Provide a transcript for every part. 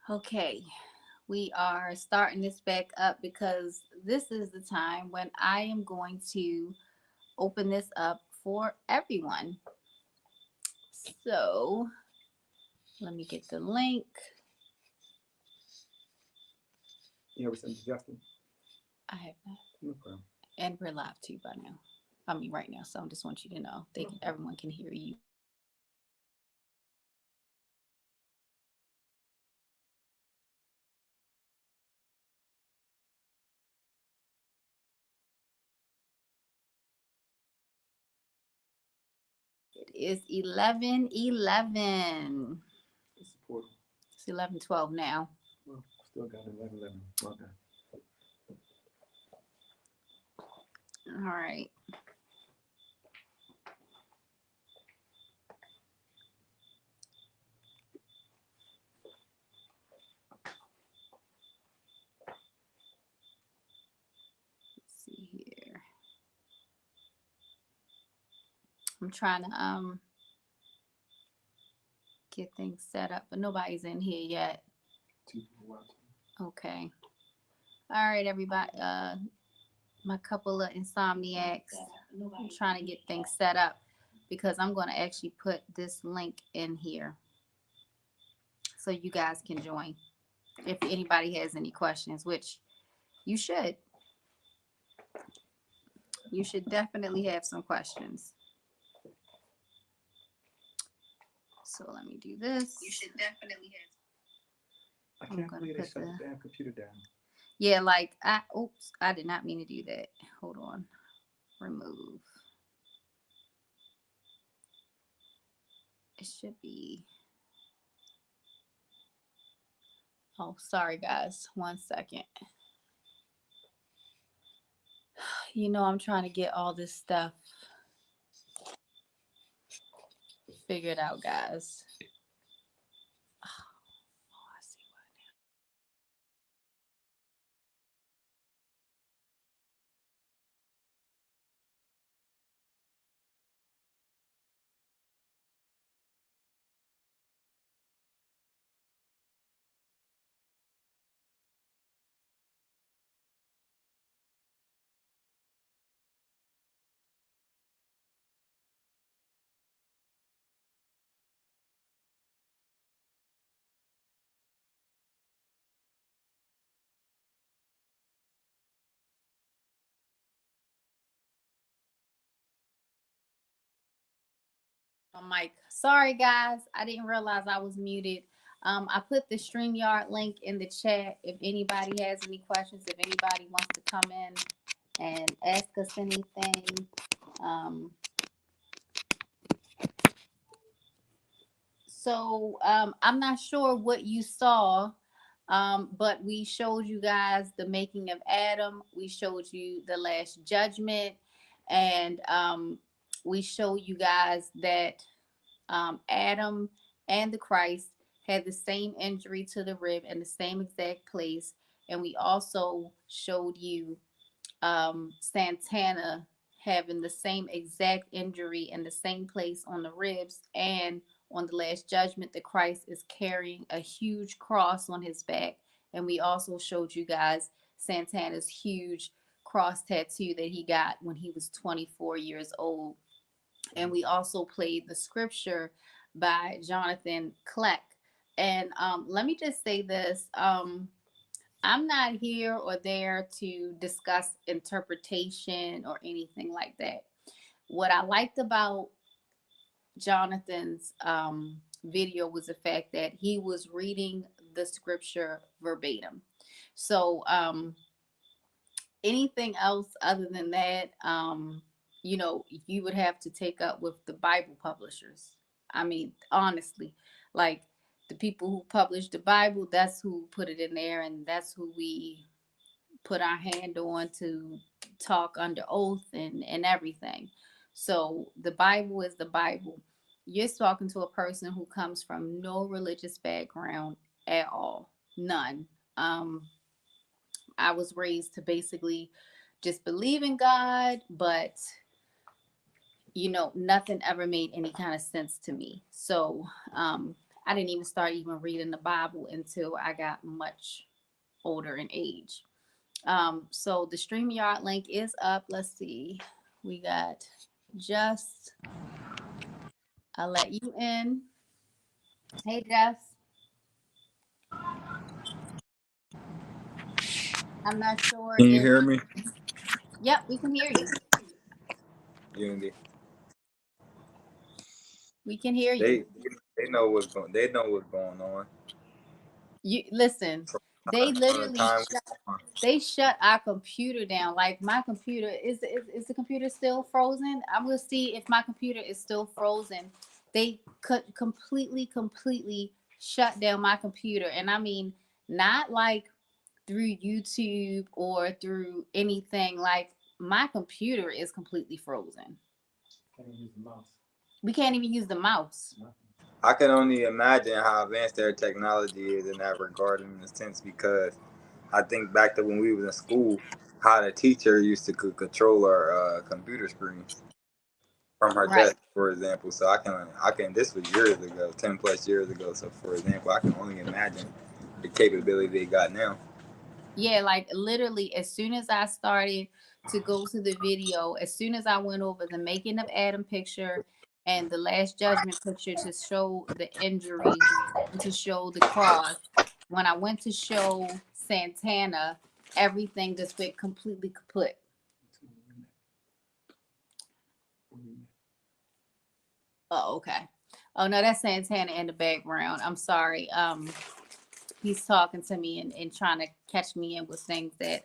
Okay, we are starting this back up because this is the time when I am going to open this up for everyone. So let me get the link. You ever sent to Justin? I have not. No problem. And we're live too by now. I mean, right now. So I just want you to know everyone can hear you. It is 11:11. It's a portal. It's 11:12 now. Well, still got 11:11. Well done. All right. Let's see here. I'm trying to get things set up, but nobody's in here yet. Two people watching. Okay. All right, everybody. My couple of insomniacs. I'm trying to get things set up because I'm going to actually put this link in here so you guys can join if anybody has any questions, which you should. You should definitely have some questions. So let me do this. You should definitely have. I I'm can't gonna believe they put shut the the damn computer down. yeah, like I did not mean to do that. Hold on. Remove. It should be. Oh, sorry guys. 1 second. You know I'm trying to get all this stuff figured out, guys. Oh, I see why now. Mike. Sorry, guys. I didn't realize I was muted. I put the StreamYard link in the chat. If anybody has any questions, if anybody wants to come in and ask us anything. Um, I'm not sure what you saw, but we showed you guys the making of Adam. We showed you the Last Judgment, and we show you guys that Adam and the Christ had the same injury to the rib in the same exact place. And we also showed you Santana having the same exact injury in the same place on the ribs. And on the Last Judgment, the Christ is carrying a huge cross on his back. And we also showed you guys Santana's huge cross tattoo that he got when he was 24 years old. And we also played the scripture by Jonathan Kleck. And let me just say this. I'm not here or there to discuss interpretation or anything like that. What I liked about Jonathan's video was the fact that he was reading the scripture verbatim. So anything else other than that, you would have to take up with the Bible publishers. I mean, honestly, like the people who publish the Bible, that's who put it in there, and that's who we put our hand on to talk under oath and everything. So the Bible is the Bible. You're talking to a person who comes from no religious background at all, none. I was raised to basically just believe in God, but nothing ever made any kind of sense to me. So I didn't even start even reading the Bible until I got much older in age. So the StreamYard link is up. Let's see. We got just, I'll let you in. Hey, Jess. I'm not sure Can you if, hear me? yep, we can hear you. Unity. We can hear you. They know what's going. They know what's going on. You listen. They From the literally time. they shut our computer down. Like my computer is the computer still frozen? I'm gonna see if my computer is still frozen. They could completely shut down my computer, and I mean not like through YouTube or through anything. Like my computer is completely frozen. Can't use the mouse. We can't even use the mouse. Nothing. I can only imagine how advanced their technology is in that regard, in a sense, because I think back to when we was in school, how the teacher used to control our computer screens from her Right. desk, for example. So I can. This was years ago, 10+ years ago. So, for example, I can only imagine the capability they got now. Yeah, like literally, as soon as I started to go to the video, as soon as I went over the making of Adam picture and the Last Judgment picture to show the injury and to show the cross, when I went to show Santana, everything just went completely kaput. Oh, okay. Oh no, that's Santana in the background. I'm sorry. He's talking to me and trying to catch me in with things that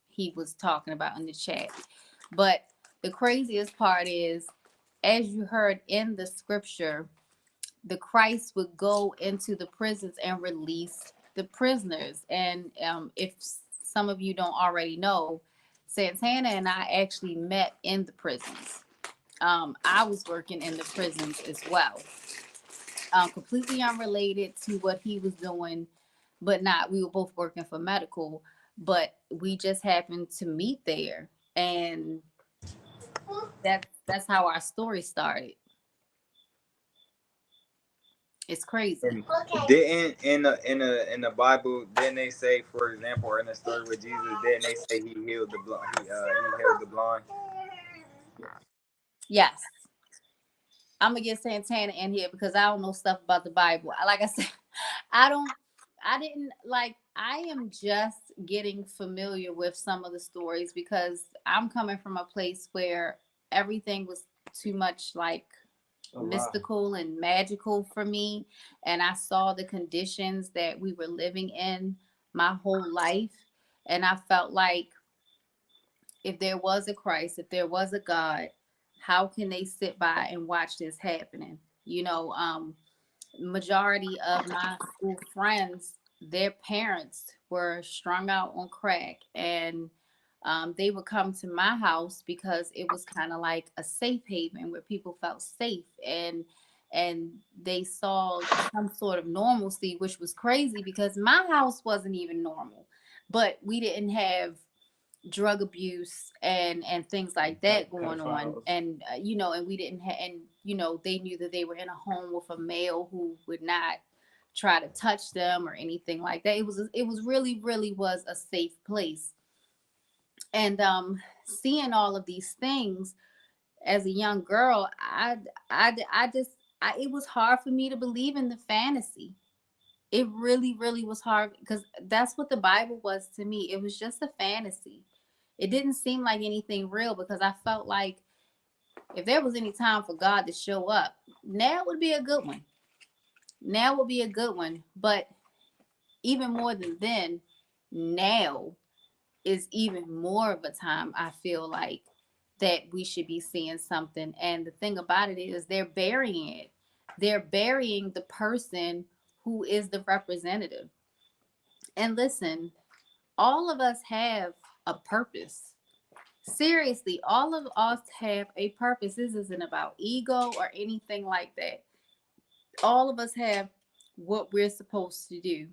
he was talking about in the chat. But the craziest part is, as you heard in the scripture, the Christ would go into the prisons and release the prisoners. And if some of you don't already know, Santana and I actually met in the prisons. I was working in the prisons as well, completely unrelated to what he was doing, but not. We were both working for medical, but we just happened to meet there, and that's how our story started. It's crazy. And didn't in the Bible, didn't they say, for example, or in the story with Jesus, didn't they say he healed the blind? He healed the blind. Yes, I'm gonna get Santana in here because I don't know stuff about the Bible. Like I said, I don't. I didn't like. I am just getting familiar with some of the stories because I'm coming from a place where everything was too much like mystical and magical for me, and I saw the conditions that we were living in my whole life, and I felt like if there was a Christ, if there was a God, how can they sit by and watch this happening? You know, majority of my school friends, their parents were strung out on crack, and they would come to my house because it was kind of like a safe haven where people felt safe, and they saw some sort of normalcy, which was crazy because my house wasn't even normal, but we didn't have drug abuse and things like that going on, and you know, and we didn't have, and you know, they knew that they were in a home with a male who would not try to touch them or anything like that. It was really was a safe place. And seeing all of these things as a young girl, I just it was hard for me to believe in the fantasy. It really was hard because that's what the Bible was to me. It was just a fantasy. It didn't seem like anything real because I felt like if there was any time for God to show up, now would be a good one. Now would be a good one. But even more than then, now is even more of a time I feel like that we should be seeing something. And the thing about it is they're burying it. They're burying the person who is the representative. And listen, all of us have a purpose. Seriously, all of us have a purpose. This isn't about ego or anything like that. All of us have what we're supposed to do.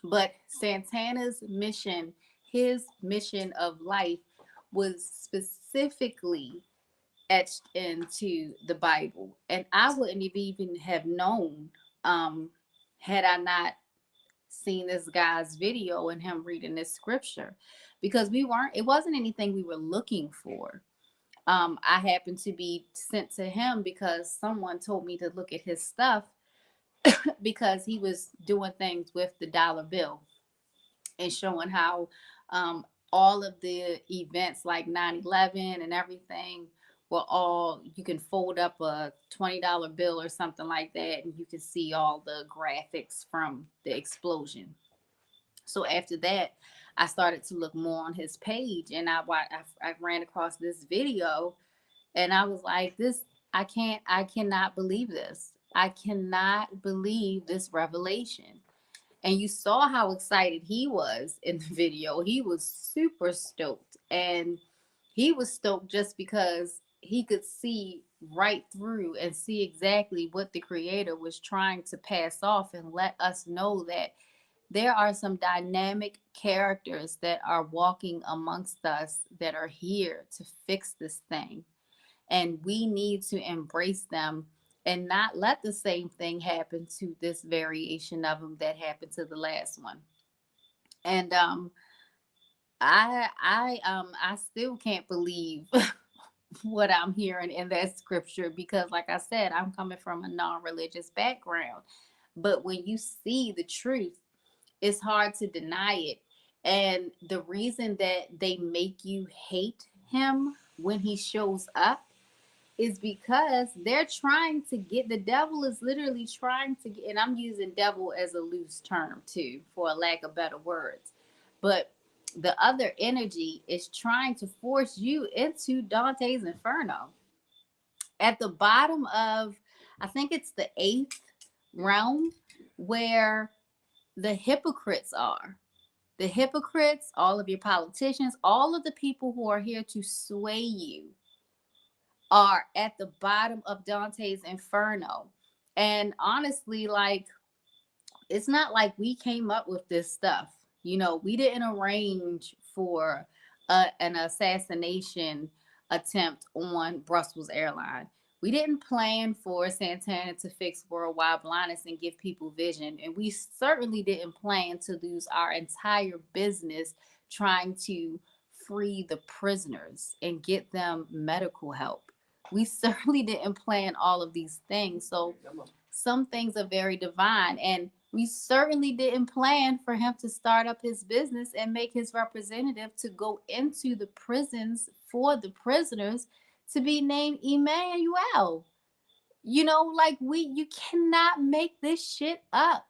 But Santana's mission, his mission of life, was specifically etched into the Bible. And I wouldn't have even have known um, had I not seen this guy's video and him reading this scripture, because it wasn't anything we were looking for. I happened to be sent to him because someone told me to look at his stuff because he was doing things with the dollar bill and showing how um, all of the events like 9/11 and everything were all, you can fold up a $20 bill or something like that and you can see all the graphics from the explosion. So after that, I started to look more on his page, and I ran across this video, and I was like, this, I cannot believe this. I cannot believe this revelation. And you saw how excited he was in the video. He was super stoked. And he was stoked just because he could see right through and see exactly what the creator was trying to pass off and let us know that there are some dynamic characters that are walking amongst us that are here to fix this thing. And we need to embrace them and not let the same thing happen to this variation of them that happened to the last one. And I still can't believe what I'm hearing in that scripture, because like I said, I'm coming from a non-religious background. But when you see the truth, it's hard to deny it. And the reason that they make you hate him when he shows up is because they're trying to get, the devil is literally trying to get, and I'm using devil as a loose term too, for a lack of better words. But the other energy is trying to force you into Dante's Inferno. At the bottom of, I think it's the eighth realm, where the hypocrites are. The hypocrites, all of your politicians, all of the people who are here to sway you are at the bottom of Dante's Inferno. And honestly, like, it's not like we came up with this stuff. You know, we didn't arrange for an assassination attempt on Brussels Airline. We didn't plan for Santana to fix worldwide blindness and give people vision. And we certainly didn't plan to lose our entire business trying to free the prisoners and get them medical help. We certainly didn't plan all of these things. So some things are very divine. And we certainly didn't plan for him to start up his business and make his representative to go into the prisons for the prisoners to be named Emmanuel. You know, like, you cannot make this shit up.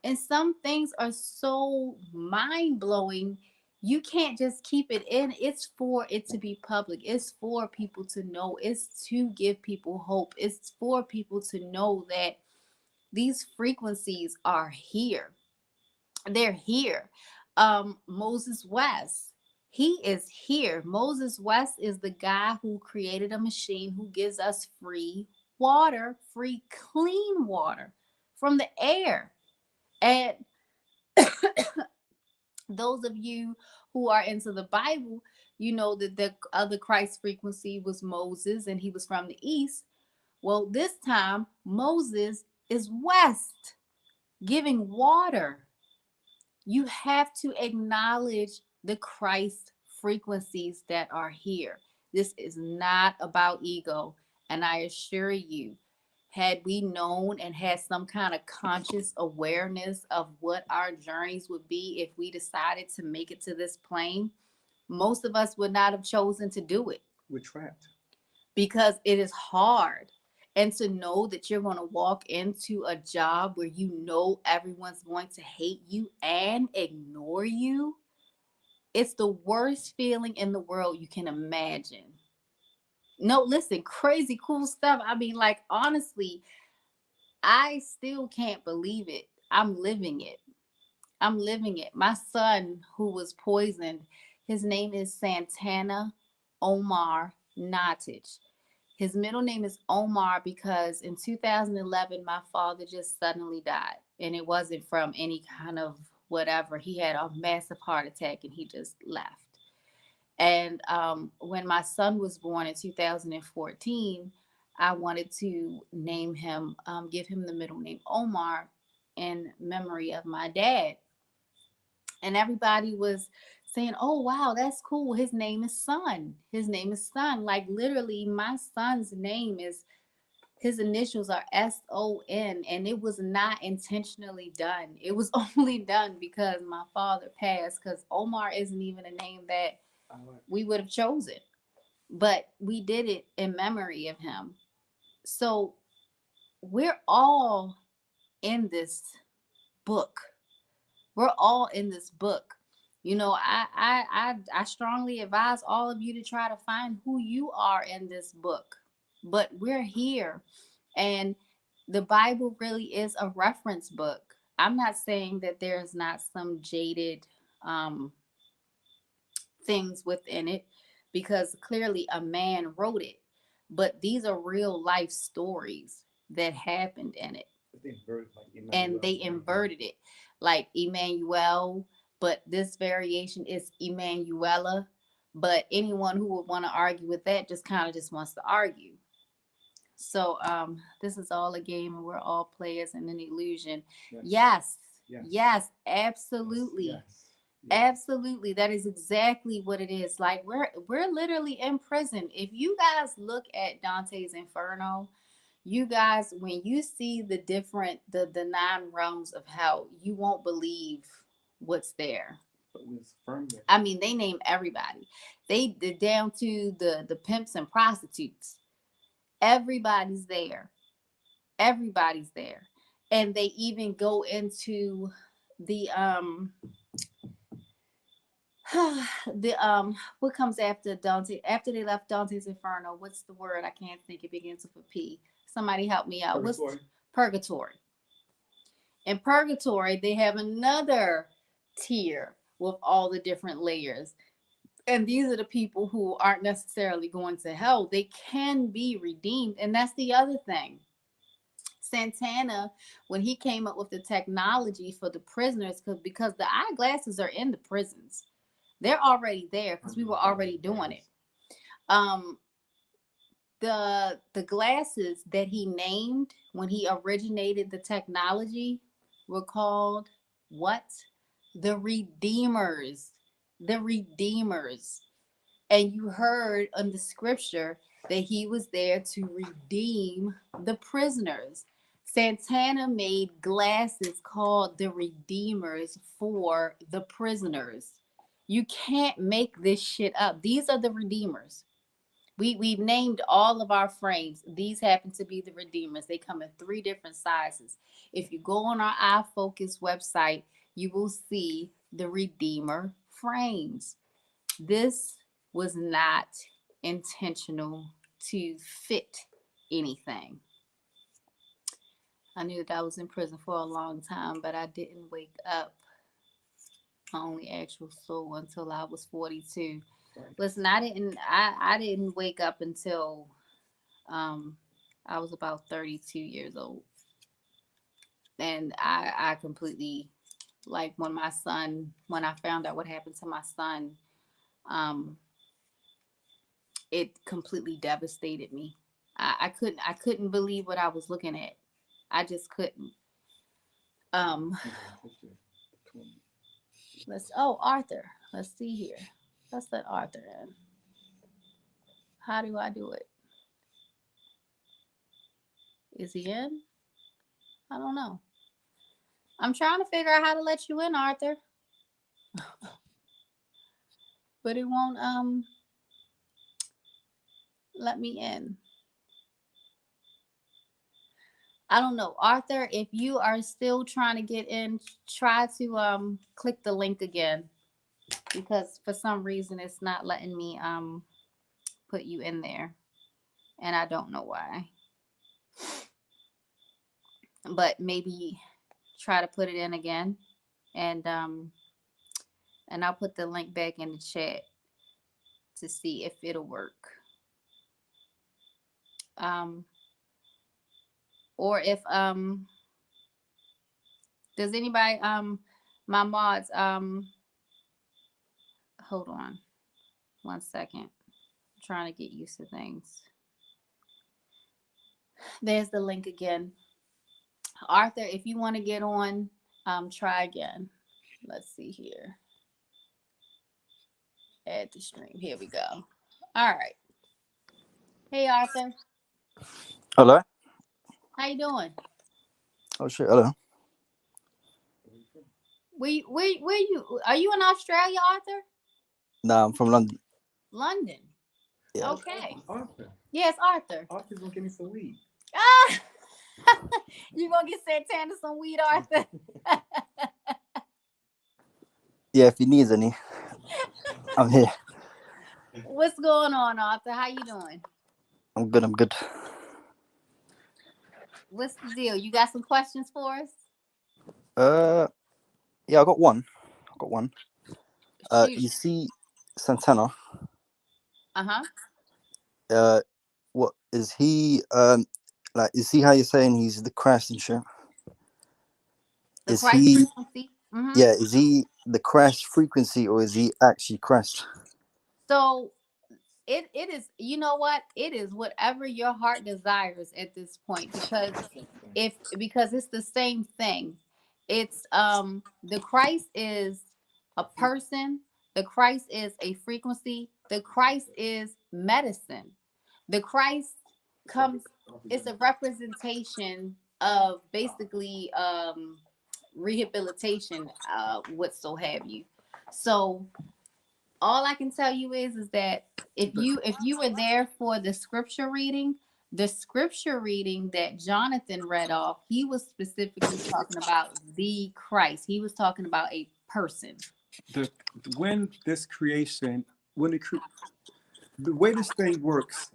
And some things are so mind blowing. You can't just keep it in. It's for it to be public. It's for people to know. It's to give people hope. It's for people to know that these frequencies are here. They're here. Moses West, he is here. Moses West is the guy who created a machine who gives us free water, free clean water from the air. And those of you who are into the Bible, you know that the other Christ frequency was Moses and he was from the east. Well, this time Moses is west, giving water. You have to acknowledge the Christ frequencies that are here. This is not about ego. And I assure you, had we known and had some kind of conscious awareness of what our journeys would be if we decided to make it to this plane, most of us would not have chosen to do it. We're trapped. Because it is hard. And to know that you're going to walk into a job where you know everyone's going to hate you and ignore you, it's the worst feeling in the world you can imagine. No, listen, crazy cool stuff. I mean, like, honestly, I still can't believe it. I'm living it. I'm living it. My son, who was poisoned, his name is Santana Omar Nottage. His middle name is Omar because in 2011, my father just suddenly died. And it wasn't from any kind of whatever. He had a massive heart attack and he just left. And when my son was born in 2014, I wanted to name him, give him the middle name Omar in memory of my dad. And everybody was saying, "Oh wow, that's cool. His name is Son. His name is Son." Like literally, my son's name is, his initials are SON, and it was not intentionally done. It was only done because my father passed. Because Omar isn't even a name that we would have chosen, but we did it in memory of him. So we're all in this book. We're all in this book. I strongly advise all of you to try to find who you are in this book. But we're here, and the Bible really is a reference book. I'm not saying that there's not some jaded um, things within it, because clearly a man wrote it, but these are real life stories that happened in it. And they inverted it like Emmanuel, but this variation is Emanuela. But anyone who would want to argue with that just kind of just wants to argue. So this is all a game, and we're all players in an illusion. Yes. Yes, absolutely. Yes. Absolutely. That is exactly what it is. Like we're literally in prison. If you guys look at Dante's Inferno, you guys, when you see the nine realms of hell, you won't believe what's there. I mean, they name everybody. They're down to the pimps and prostitutes. Everybody's there. Everybody's there. And they even go into the what comes after Dante, after they left Dante's Inferno? What's the word? I can't think. It begins with a P. Somebody help me out. Purgatory. What's purgatory? In purgatory, they have another tier with all the different layers. And these are the people who aren't necessarily going to hell. They can be redeemed. And that's the other thing. Santana, when he came up with the technology for the prisoners, because the eyeglasses are in the prisons, they're already there because we were already doing it. The glasses that he named when he originated the technology were called what? The Redeemers. The Redeemers. And you heard in the scripture that he was there to redeem the prisoners. Santana made glasses called the Redeemers for the prisoners. You can't make this shit up. These are the Redeemers. We've named all of our frames. These happen to be the Redeemers. They come in 3 different sizes. If you go on our iFocus website, you will see the Redeemer frames. This was not intentional to fit anything. I knew that I was in prison for a long time, but I didn't wake up my only actual soul until I was 42. Listen, I didn't wake up until I was about 32 years old. And I completely, like when I found out what happened to my son, it completely devastated me. I couldn't believe what I was looking at. I just couldn't. Arthur. Let's see here. Let's let Arthur in. How do I do it? Is he in? I don't know. I'm trying to figure out how to let you in, Arthur. But it won't let me in. I don't know. Arthur, if you are still trying to get in, try to click the link again, because for some reason it's not letting me put you in there, and I don't know why. But maybe try to put it in again, and I'll put the link back in the chat to see if it'll work. Or if does anybody my mods hold on 1 second. I'm trying to get used to things. There's the link again. Arthur, if you want to get on, try again. Let's see here. Add the stream. Here we go. All right. Hey Arthur, Hello. how you doing? Oh shit. Hello. Where you? Are you in Australia, Arthur? Nah, I'm from London. London. Yeah. Okay. Arthur. Yes, Arthur. Arthur's gonna give me some weed. Ah, you gonna get Santana some weed, Arthur? Yeah. If he needs any, I'm here. What's going on, Arthur? How you doing? I'm good. I'm good. What's the deal? You got some questions for us? Yeah. I got one. Shoot. You see, Santana. Uh-huh. What is he? Like, you see how you're saying he's the Christ and shit? The Is Christ he? frequency. Mm-hmm. Yeah. Is he the Christ frequency, or is he actually Christ? So it is, you know what? It is whatever your heart desires at this point, because it's the same thing. It's the Christ is a person, the Christ is a frequency, the Christ is medicine. The Christ comes, it's a representation of basically rehabilitation, what so have you. So all I can tell you is that if you were there for the scripture reading that Jonathan read off, he was specifically talking about the Christ. He was talking about a person. The when this creation, when the way this thing works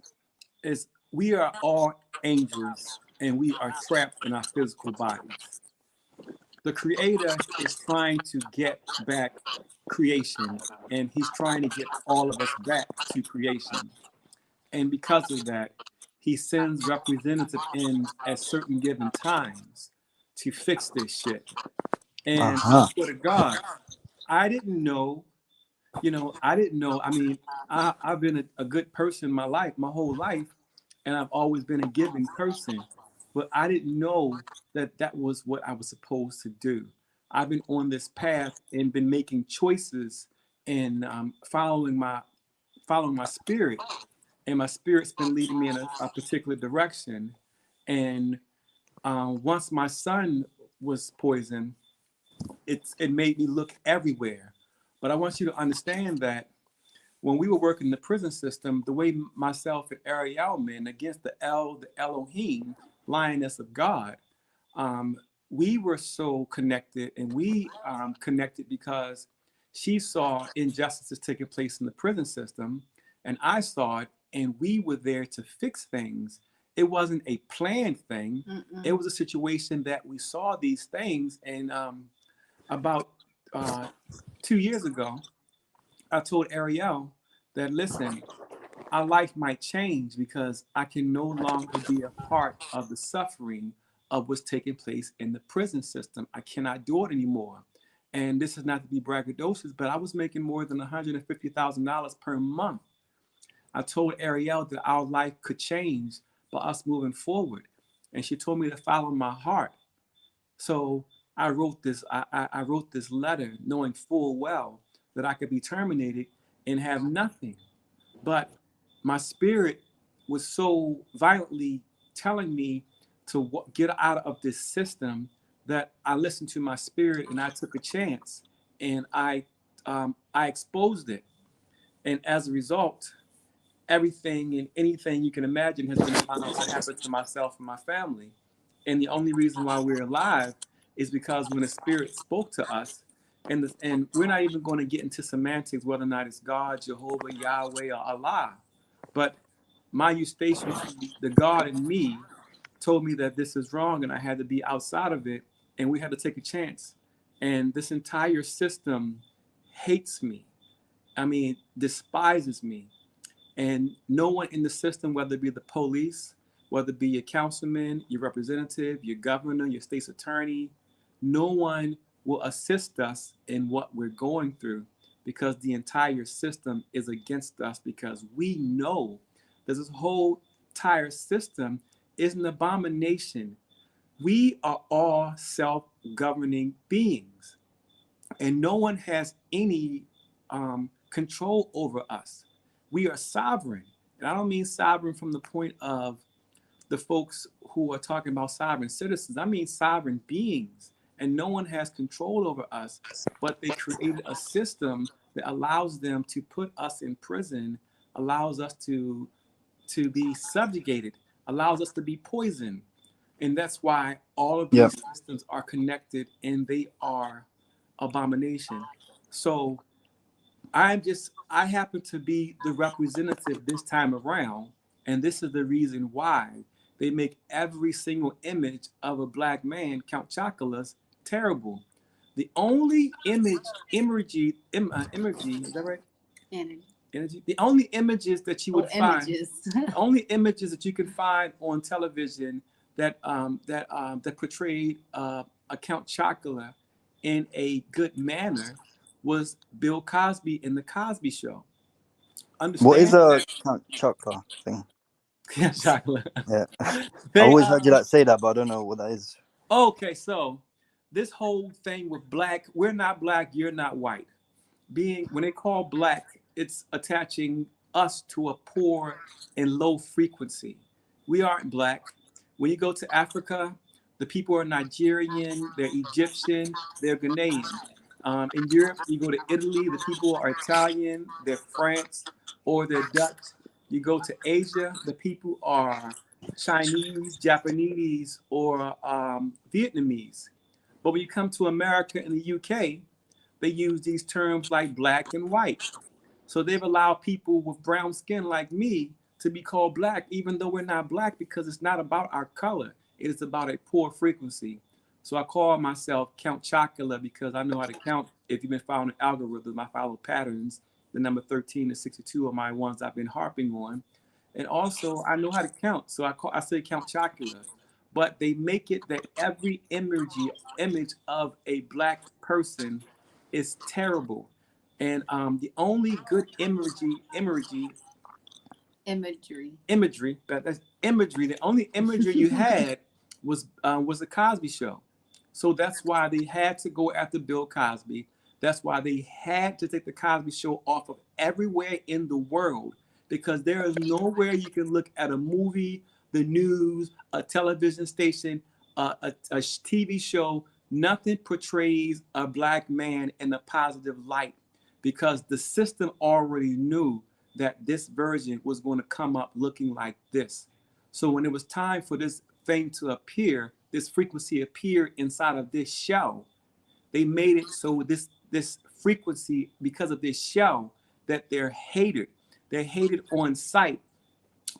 is we are all angels and we are trapped in our physical bodies. The creator is trying to get back creation and he's trying to get all of us back to creation. And because of that, he sends representative in at certain given times to fix this shit. Uh And I huh. swear to God, I didn't know, I didn't know. I mean, I've been a good person my whole life, and I've always been a giving person. But I didn't know that that was what I was supposed to do. I've been on this path and been making choices and following my spirit, and my spirit's been leading me in a particular direction. And once my son was poisoned, it made me look everywhere. But I want you to understand that when we were working in the prison system, the way myself and Ariel men against the Elohim, lioness of God, um, we were so connected, and we connected because she saw injustices taking place in the prison system, and I saw it, and we were there to fix things. It wasn't a planned thing. Mm-mm. It was a situation that we saw these things, and about 2 years ago, I told Ariel that, listen, our life might change because I can no longer be a part of the suffering of what's taking place in the prison system. I cannot do it anymore. And this is not to be braggadocious, but I was making more than $150,000 per month. I told Ariel that our life could change by us moving forward. And she told me to follow my heart. So I wrote this. I wrote this letter, knowing full well that I could be terminated and have nothing. But my spirit was so violently telling me to get out of this system that I listened to my spirit and I took a chance, and I exposed it. And as a result, everything and anything you can imagine has been allowed to happen to myself and my family. And the only reason why we're alive is because when the spirit spoke to us, and we're not even going to get into semantics whether or not it's God, Jehovah, Yahweh, or Allah, but my Eustachian, the God in me, told me that this is wrong and I had to be outside of it, and we had to take a chance. And this entire system hates me. I mean, despises me. And no one in the system, whether it be the police, whether it be your councilman, your representative, your governor, your state's attorney, no one will assist us in what we're going through because the entire system is against us, because we know that this whole entire system is an abomination. We are all self-governing beings, and no one has any control over us. We are sovereign. And I don't mean sovereign from the point of the folks who are talking about sovereign citizens. I mean sovereign beings. And no one has control over us, but they created a system that allows them to put us in prison, allows us to be subjugated, allows us to be poisoned. And that's why all of Yeah. these systems are connected and they are abomination. So I happen to be the representative this time around, and this is the reason why they make every single image of a black man, Count Chocula's, terrible. The only imagery, is that right? Energy. Energy. The only images that you would find, Images. the only images that you can find on television that that portrayed a Count Chocula in a good manner was Bill Cosby in the Cosby Show. What is Understand? a Count Chocula thing? Count Chocula. Yeah. I They, always heard you like say that, but I don't know what that is. okay, so this whole thing with black, we're not black, you're not white. Being when they call black, it's attaching us to a poor and low frequency. We aren't black. When you go to Africa, the people are Nigerian, they're Egyptian, they're Ghanaian. In Europe, you go to Italy, the people are Italian, they're France, or they're Dutch. You go to Asia, the people are Chinese, Japanese, or Vietnamese. But when you come to America and the UK, they use these terms like black and white. So they've allowed people with brown skin like me to be called black, even though we're not black, because it's not about our color. It is about a poor frequency. So I call myself Count Chocula because I know how to count. If you've been following the algorithm, I follow patterns. The number 13 and 62 are my ones I've been harping on. And also, I know how to count. So I say Count Chocula. But they make it that every image of a black person is terrible. And the only good Imagery. that's imagery. The only imagery you had was the Cosby Show. So that's why they had to go after Bill Cosby. That's why they had to take the Cosby Show off of everywhere in the world, because there is nowhere you can look at a movie, the news, a television station, a TV show. Nothing portrays a black man in a positive light, because the system already knew that this version was going to come up looking like this. So when it was time for this thing to appear, this frequency appear inside of this show, they made it so this frequency, because of this show, that they're hated. They're hated on sight.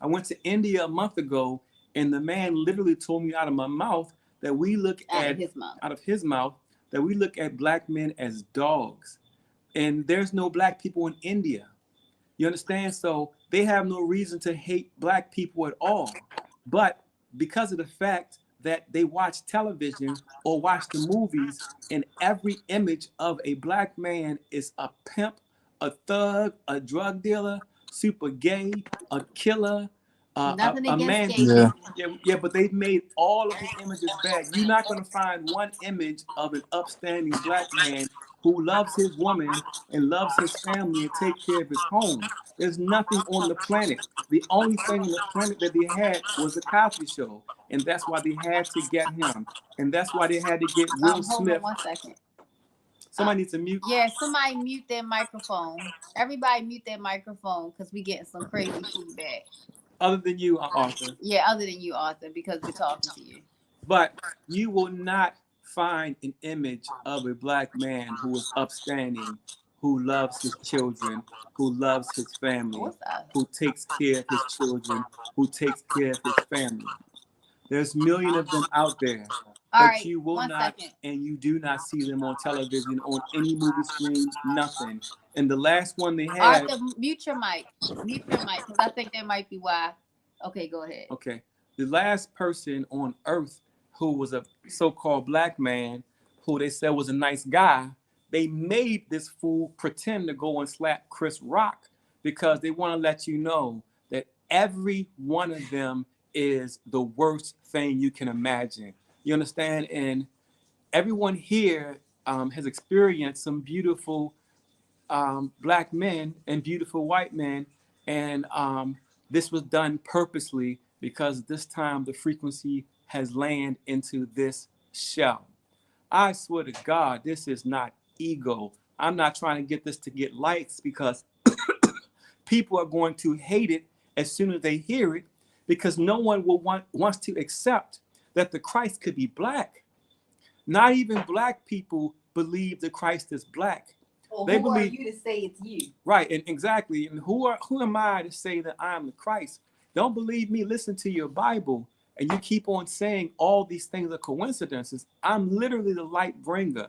I went to India a month ago, and the man literally told me out of my mouth that we look Out of his mouth. that we look at black men as dogs. And there's no black people in India. You understand? So they have no reason to hate black people at all. But because of the fact that they watch television or watch the movies, and every image of a black man is a pimp, a thug, a drug dealer, super gay, a killer, Nothing a against man. gay Yeah. people. Yeah, but they've made all of these images bad. You're not going to find one image of an upstanding black man who loves his woman and loves his family and take care of his home. There's nothing on the planet. The only thing on the planet that they had was the Cosby Show, and that's why they had to get him, and that's why they had to get Will Hold Smith. on 1 second. Somebody needs to mute. Yeah, somebody mute their microphone. Everybody mute their microphone because we getting some crazy feedback. Other than you, Arthur. Yeah, other than you, Arthur, because we're talking to you. But you will not find an image of a black man who is upstanding, who loves his children, who loves his family, What's up? who takes care of his children, who takes care of his family. There's a million of them out there, All but right, you will 1 not, second. and you do not see them on television, on any movie screens, nothing. And the last one they had. Arthur, mute your mic. Mute your mic, because I think that might be why. Okay, go ahead. Okay. The last person on earth who was a so-called black man, who they said was a nice guy, they made this fool pretend to go and slap Chris Rock, because they want to let you know that every one of them is the worst thing you can imagine. You understand? And everyone here has experienced some beautiful black men and beautiful white men. And this was done purposely because this time the frequency has landed into this shell. I swear to God, this is not ego. I'm not trying to get this to get likes because people are going to hate it as soon as they hear it, because no one wants to accept that the Christ could be black. Not even black people believe the Christ is black. Well, they who believe, are you to say it's you? Right, and exactly. And who am I to say that I am the Christ? Don't believe me, listen to your Bible. And you keep on saying all these things are coincidences. I'm literally the light bringer.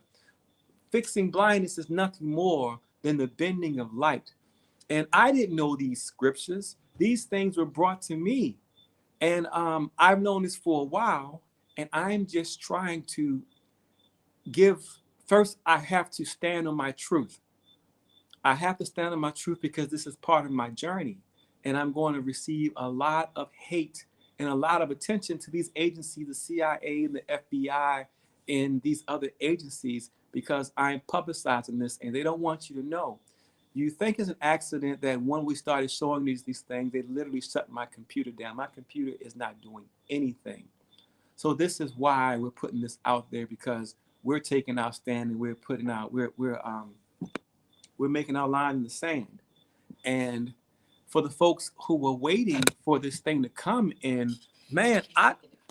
Fixing blindness is nothing more than the bending of light. And I didn't know these scriptures. These things were brought to me. And I've known this for a while. And I'm just trying to first, I have to stand on my truth. I have to stand on my truth because this is part of my journey. And I'm going to receive a lot of hate and a lot of attention to these agencies, the CIA, the FBI, and these other agencies, because I'm publicizing this and they don't want you to know. You think it's an accident that when we started showing these things, they literally shut my computer down. My computer is not doing anything. So this is why we're putting this out there, because we're taking our stand and we're putting out, we're making our line in the sand. And for the folks who were waiting for this thing to come in, man,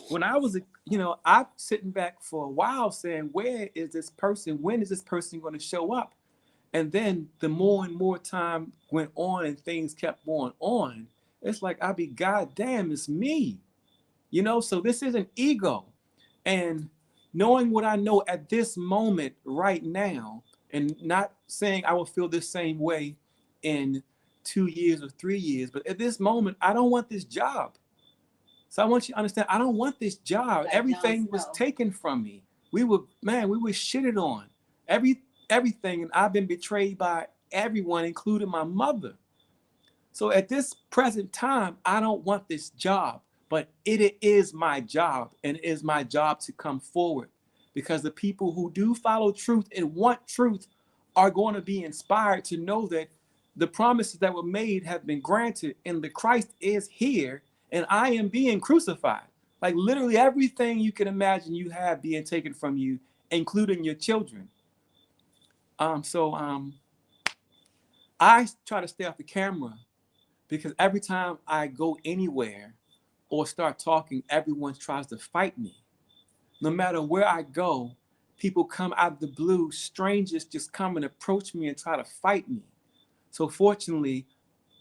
when I was, I'm sitting back for a while saying, where is this person? When is this person going to show up? And then the more and more time went on and things kept going on, it's like, I'd be, God damn, it's me. So this isn't ego. And knowing what I know at this moment right now, and not saying I will feel the same way in 2 years or 3 years, but at this moment, I don't want this job. So I want you to understand, I don't want this job. Like everything was taken from me. We were shitted on. Everything, and I've been betrayed by everyone, including my mother. So at this present time, I don't want this job, but it is my job, and it is my job to come forward, because the people who do follow truth and want truth are going to be inspired to know that the promises that were made have been granted, and the Christ is here, and I am being crucified. Like literally everything you can imagine you have being taken from you, including your children. I try to stay off the camera, because every time I go anywhere or start talking, everyone tries to fight me. No matter where I go, people come out of the blue, strangers just come and approach me and try to fight me. So fortunately,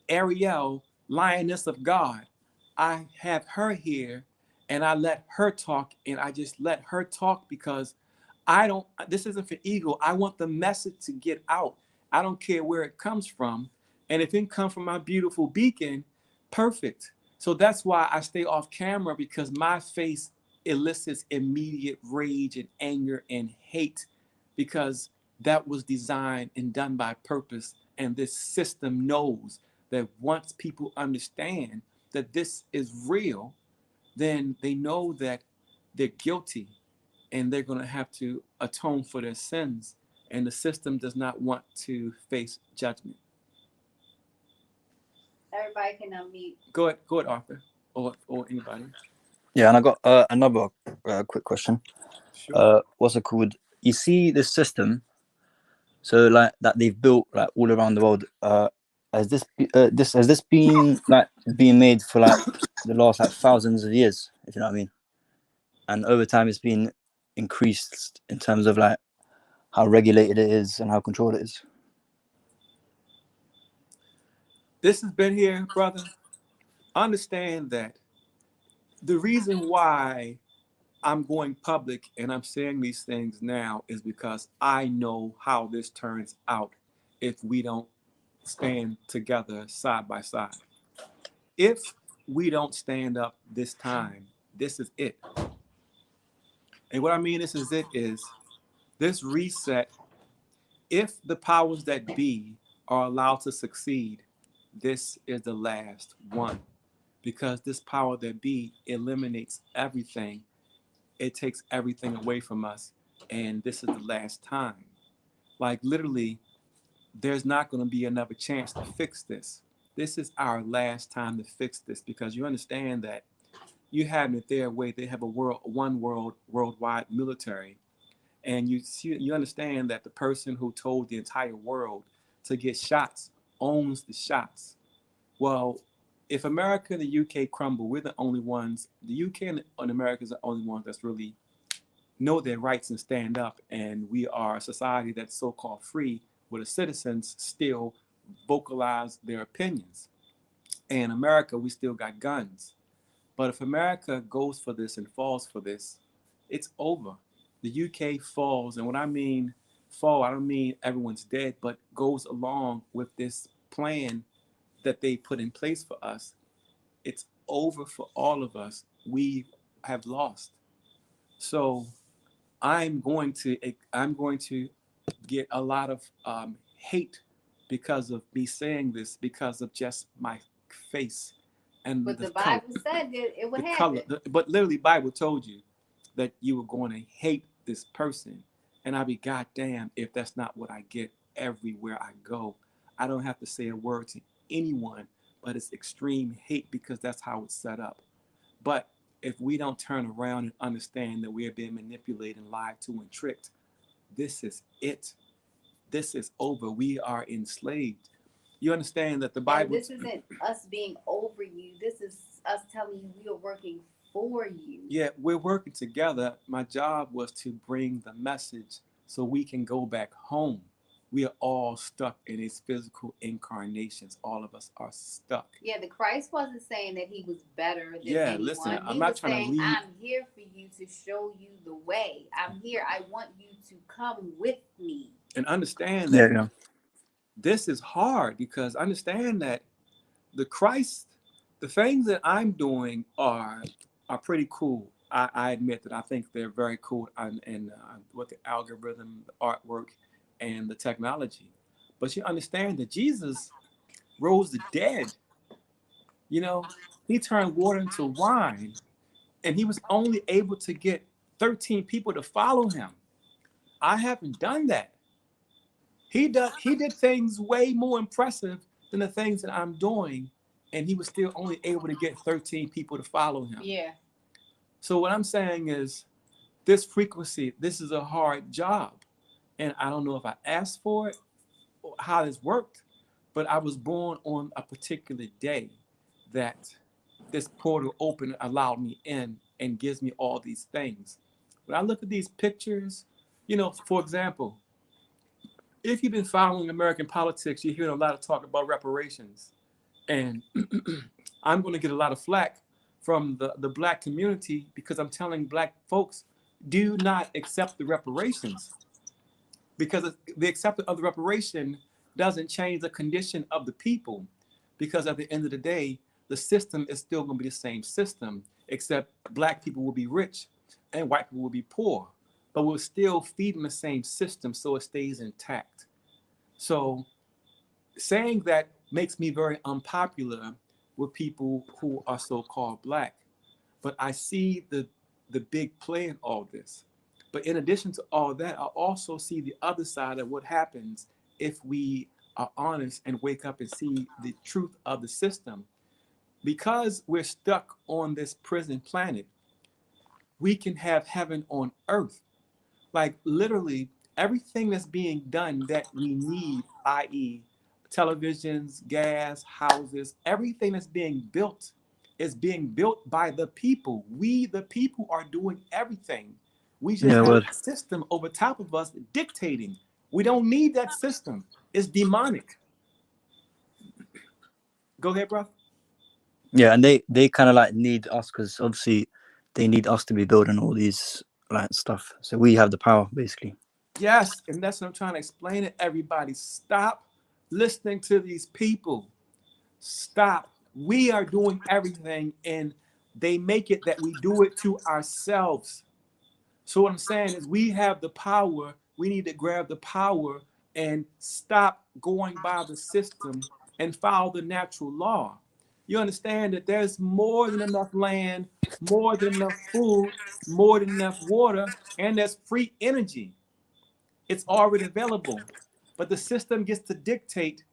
Ariel, Lioness of God, I have her here, and I let her talk, and I just let her talk because this isn't for ego. I want the message to get out. I don't care where it comes from. And if it comes from my beautiful beacon, perfect. So that's why I stay off camera, because my face elicits immediate rage and anger and hate, because that was designed and done by purpose. And this system knows that once people understand that this is real, then they know that they're guilty and they're going to have to atone for their sins. And the system does not want to face judgment. Everybody can unmute. Go ahead, Arthur, or anybody. Yeah, and I got another quick question. Sure. What's it called? You see this system, so like that they've built like all around the world. Has this been like being made for like the last like thousands of years, if you know what I mean? And over time, it's been increased in terms of like how regulated it is and how controlled it is. This has been here, brother. Understand that the reason why I'm going public and I'm saying these things now is because I know how this turns out if we don't stand together side by side. If we don't stand up this time, this is it. And what I mean this is it is this reset. If the powers that be are allowed to succeed, this is the last one. because this power that be eliminates everything. It takes everything away from us. And this is the last time. Like literally, there's not going to be another chance to fix this. This is our last time to fix this, because you understand that you have it their way. They have a worldwide military, and you understand that the person who told the entire world to get shots owns the shots. Well, if America and the UK crumble, we're the only ones. The UK and America is the only ones that's really know their rights and stand up. And we are a society that's so-called free, where the citizens still vocalize their opinions. And in America, we still got guns. But if America goes for this and falls for this, it's over. The UK falls, and when I mean fall, I don't mean everyone's dead, but goes along with this plan that they put in place for us. It's over for all of us. We have lost. So I'm going to get a lot of hate because of me saying this, because of just my face and But the the color. Bible said that it would The happen. color. But literally, Bible told you that you were going to hate this person, and I'd be goddamn if that's not what I get everywhere I go. I don't have to say a word to anyone, but it's extreme hate because that's how it's set up. But if we don't turn around and understand that we are being manipulated and lied to and tricked, this is it. This is over. We are enslaved. You understand that the And Bible. this isn't us being over you. This is us telling you we are working for you. Yeah, we're working together. My job was to bring the message so we can go back home. We are all stuck in these physical incarnations. All of us are stuck. Yeah, the Christ wasn't saying that he was better than Yeah, anyone. listen, I'm He not was trying to saying, lead. I'm here for you to show you the way. I'm here. I want you to come with me. And understand Yeah, that yeah. this is hard, because understand that the Christ, the things that I'm doing are pretty cool. I admit that I think they're very cool, and with the algorithm, the artwork, and the technology. But you understand that Jesus rose the dead. You know, he turned water into wine, and he was only able to get 13 people to follow him. I haven't done that. He did things way more impressive than the things that I'm doing, and he was still only able to get 13 people to follow him. Yeah. So what I'm saying is, this frequency, this is a hard job, and I don't know if I asked for it or how this worked, but I was born on a particular day that this portal opened, allowed me in, and gives me all these things. When I look at these pictures, for example, if you've been following American politics, you're hearing a lot of talk about reparations. And I'm going to get a lot of flack from the black community, because I'm telling black folks, do not accept the reparations, because the acceptance of the reparation doesn't change the condition of the people. Because at the end of the day, the system is still going to be the same system, except black people will be rich and white people will be poor. But we're still feeding the same system, so it stays intact. So saying that makes me very unpopular with people who are so-called black. But I see the big play in all this. But in addition to all that, I also see the other side of what happens if we are honest and wake up and see the truth of the system. Because we're stuck on this prison planet, we can have heaven on earth. Like literally everything that's being done that we need, i.e., televisions, gas, houses, everything that's being built is being built by the people. We, the people, are doing everything. We just Yeah, have word. a system over top of us dictating. We don't need that system. It's demonic. Go ahead, bro. Yeah, and they kind of like need us, because obviously they need us to be building all these like stuff. So we have the power, basically. Yes, and that's what I'm trying to explain to everybody. Stop listening to these people. Stop. We are doing everything, and they make it that we do it to ourselves. So what I'm saying is, we have the power. We need to grab the power and stop going by the system and follow the natural law. You understand that there's more than enough land, more than enough food, more than enough water, and there's free energy. It's already available. But the system gets to dictate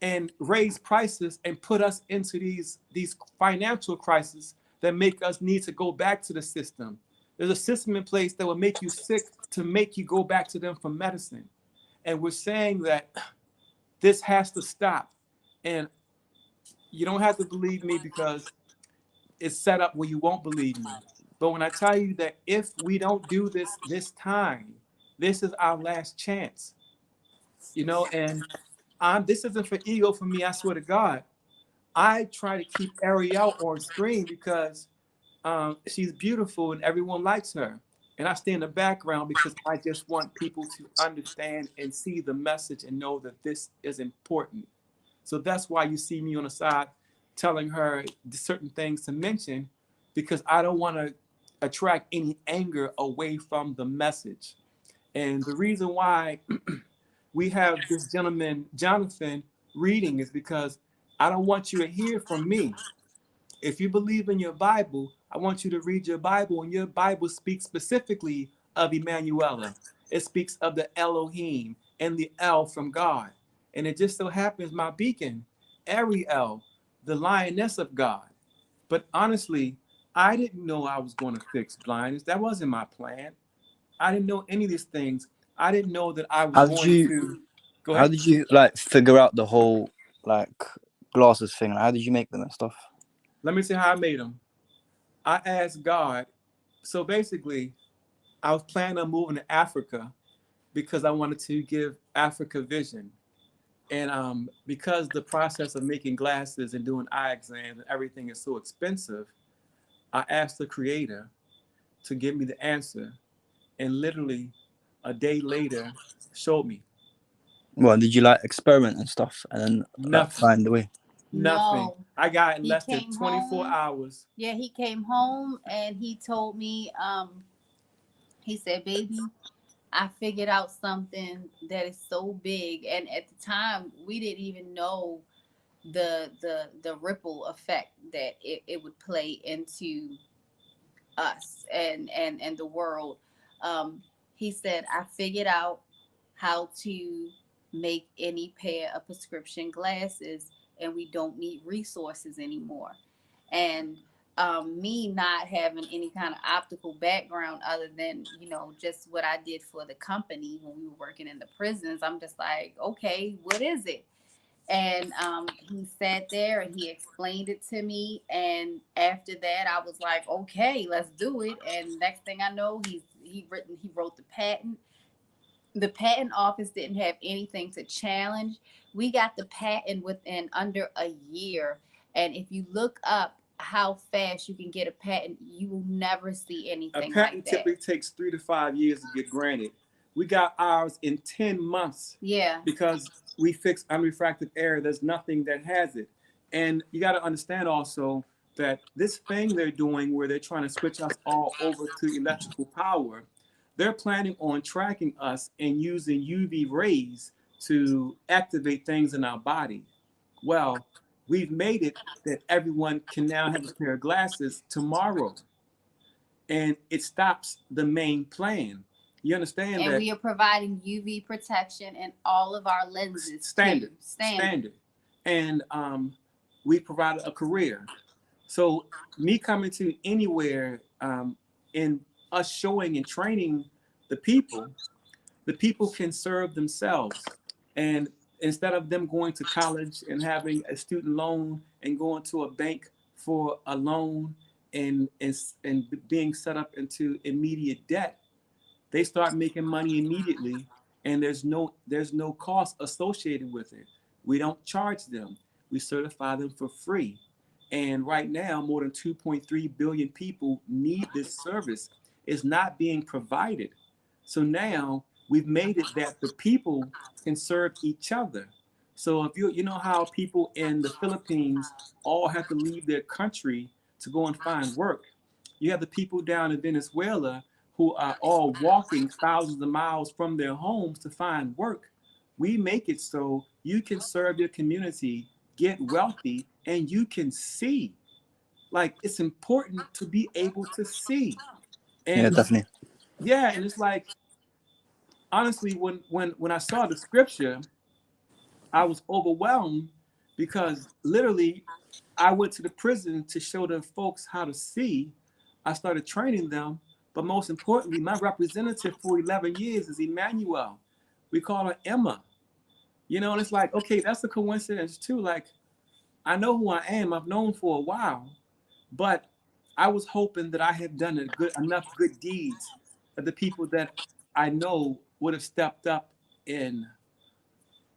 and raise prices and put us into these financial crises that make us need to go back to the system. There's a system in place that will make you sick to make you go back to them for medicine. And we're saying that this has to stop. And you don't have to believe me because it's set up where you won't believe me. But when I tell you that if we don't do this this time, this is our last chance, and this isn't for ego for me, I swear to God. I try to keep Ariel on screen because she's beautiful and everyone likes her. And I stay in the background because I just want people to understand and see the message and know that this is important. So that's why you see me on the side telling her certain things to mention, because I don't want to attract any anger away from the message. And the reason why we have this gentleman, Jonathan, reading is because I don't want you to hear from me. If you believe in your Bible, I want you to read your Bible, and your Bible speaks specifically of Emmanuel. It speaks of the Elohim and the El from God. And it just so happens my beacon, Ariel, the lioness of God. But honestly, I didn't know I was going to fix blindness. That wasn't my plan. I didn't know any of these things. I didn't know that I was How did going you to go how ahead. did you like figure out the whole like glasses thing? How did you make them and stuff? Let me see how I made them. I asked God. So basically, I was planning on moving to Africa because I wanted to give Africa vision. And because the process of making glasses and doing eye exams and everything is so expensive, I asked the creator to give me the answer. And literally a day later, showed me Well, did you like experiment and stuff and then like nothing, find the way? nothing. No. I got it in He less than came 24 home. hours. Yeah, he came home and he told me, he said, baby, I figured out something that is so big. And at the time, we didn't even know the ripple effect that it would play into us and the world. He said, I figured out how to make any pair of prescription glasses, and we don't need resources anymore. And me not having any kind of optical background other than just what I did for the company when we were working in the prisons, I'm just like, okay, what is it? And he sat there and he explained it to me, and after that I was like, okay, let's do it. And next thing I know, he wrote the patent. The patent office didn't have anything to challenge. We got the patent within under a year. And if you look up how fast you can get a patent, you will never see A anything like patent that. typically takes 3 to 5 years to get granted. We got ours in 10 months Yeah. because we fixed unrefracted error. There's nothing that has it. And you got to understand also that this thing they're doing where they're trying to switch us all over to electrical power, they're planning on tracking us and using UV rays to activate things in our body. Well, we've made it that everyone can now have a pair of glasses tomorrow, and it stops the main plan. You understand And that? we are providing UV protection in all of our lenses. Standard, too. standard. And we provided a career. So me coming to anywhere in us showing and training the people can serve themselves. And instead of them going to college and having a student loan and going to a bank for a loan and being set up into immediate debt, they start making money immediately, and there's no cost associated with it. We don't charge them. We certify them for free. And right now, more than 2.3 billion people need this service. It's not being provided. So now we've made it that the people can serve each other. So if you know how people in the Philippines all have to leave their country to go and find work. You have the people down in Venezuela who are all walking thousands of miles from their homes to find work. We make it so you can serve your community, get wealthy, and you can see. Like, it's important to be able to see. Yeah, And definitely. yeah, and it's like, honestly, when I saw the scripture, I was overwhelmed because literally I went to the prison to show the folks how to see. I started training them, but most importantly, my representative for 11 years is Emmanuel. We call her Emma. You know, and it's like, okay, that's a coincidence too. Like, I know who I am. I've known for a while, but I was hoping that I had done enough good deeds that the people that I know would have stepped up and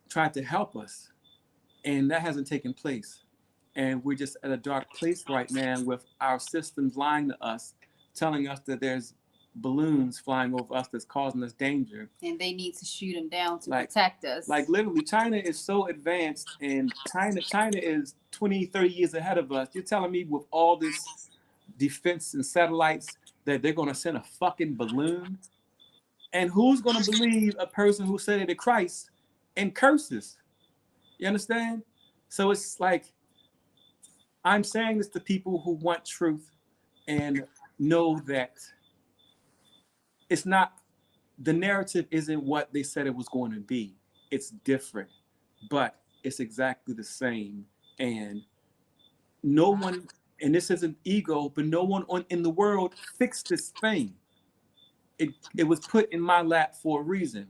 tried to help us. And that hasn't taken place. And we're just at a dark place right now with our systems lying to us, telling us that there's balloons flying over us that's causing us danger. And they need to shoot them down to protect us. Like literally, China is so advanced, and China is 20, 30 years ahead of us. You're telling me with all this defense and satellites that they're going to send a fucking balloon? And who's going to believe a person who said it to Christ and curses? You understand? So it's like, I'm saying this to people who want truth and know that it's not, the narrative isn't what they said it was going to be. It's different, but it's exactly the same. And no one, and this isn't ego, but no one in the world fixed this thing. It was put in my lap for a reason.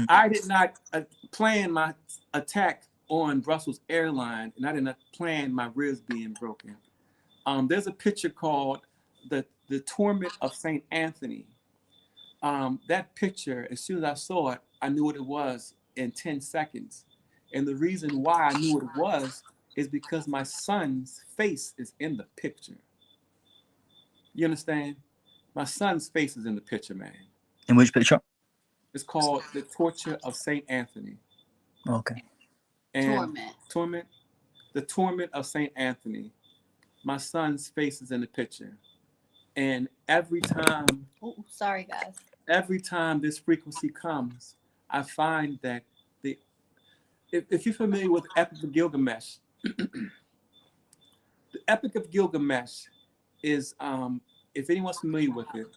I did not plan my attack on Brussels Airlines, and I did not plan my ribs being broken. There's a picture called the Torment of Saint Anthony. That picture, as soon as I saw it, I knew what it was in 10 seconds. And the reason why I knew what it was is because my son's face is in the picture. You understand? My son's face is in the picture, man. In which picture? It's called The Torture of Saint Anthony. Okay. And Torment. The Torment of Saint Anthony. My son's face is in the picture. And every time, sorry guys. Every time this frequency comes, I find that if you're familiar with the Epic of Gilgamesh, the Epic of Gilgamesh is, if anyone's familiar with it,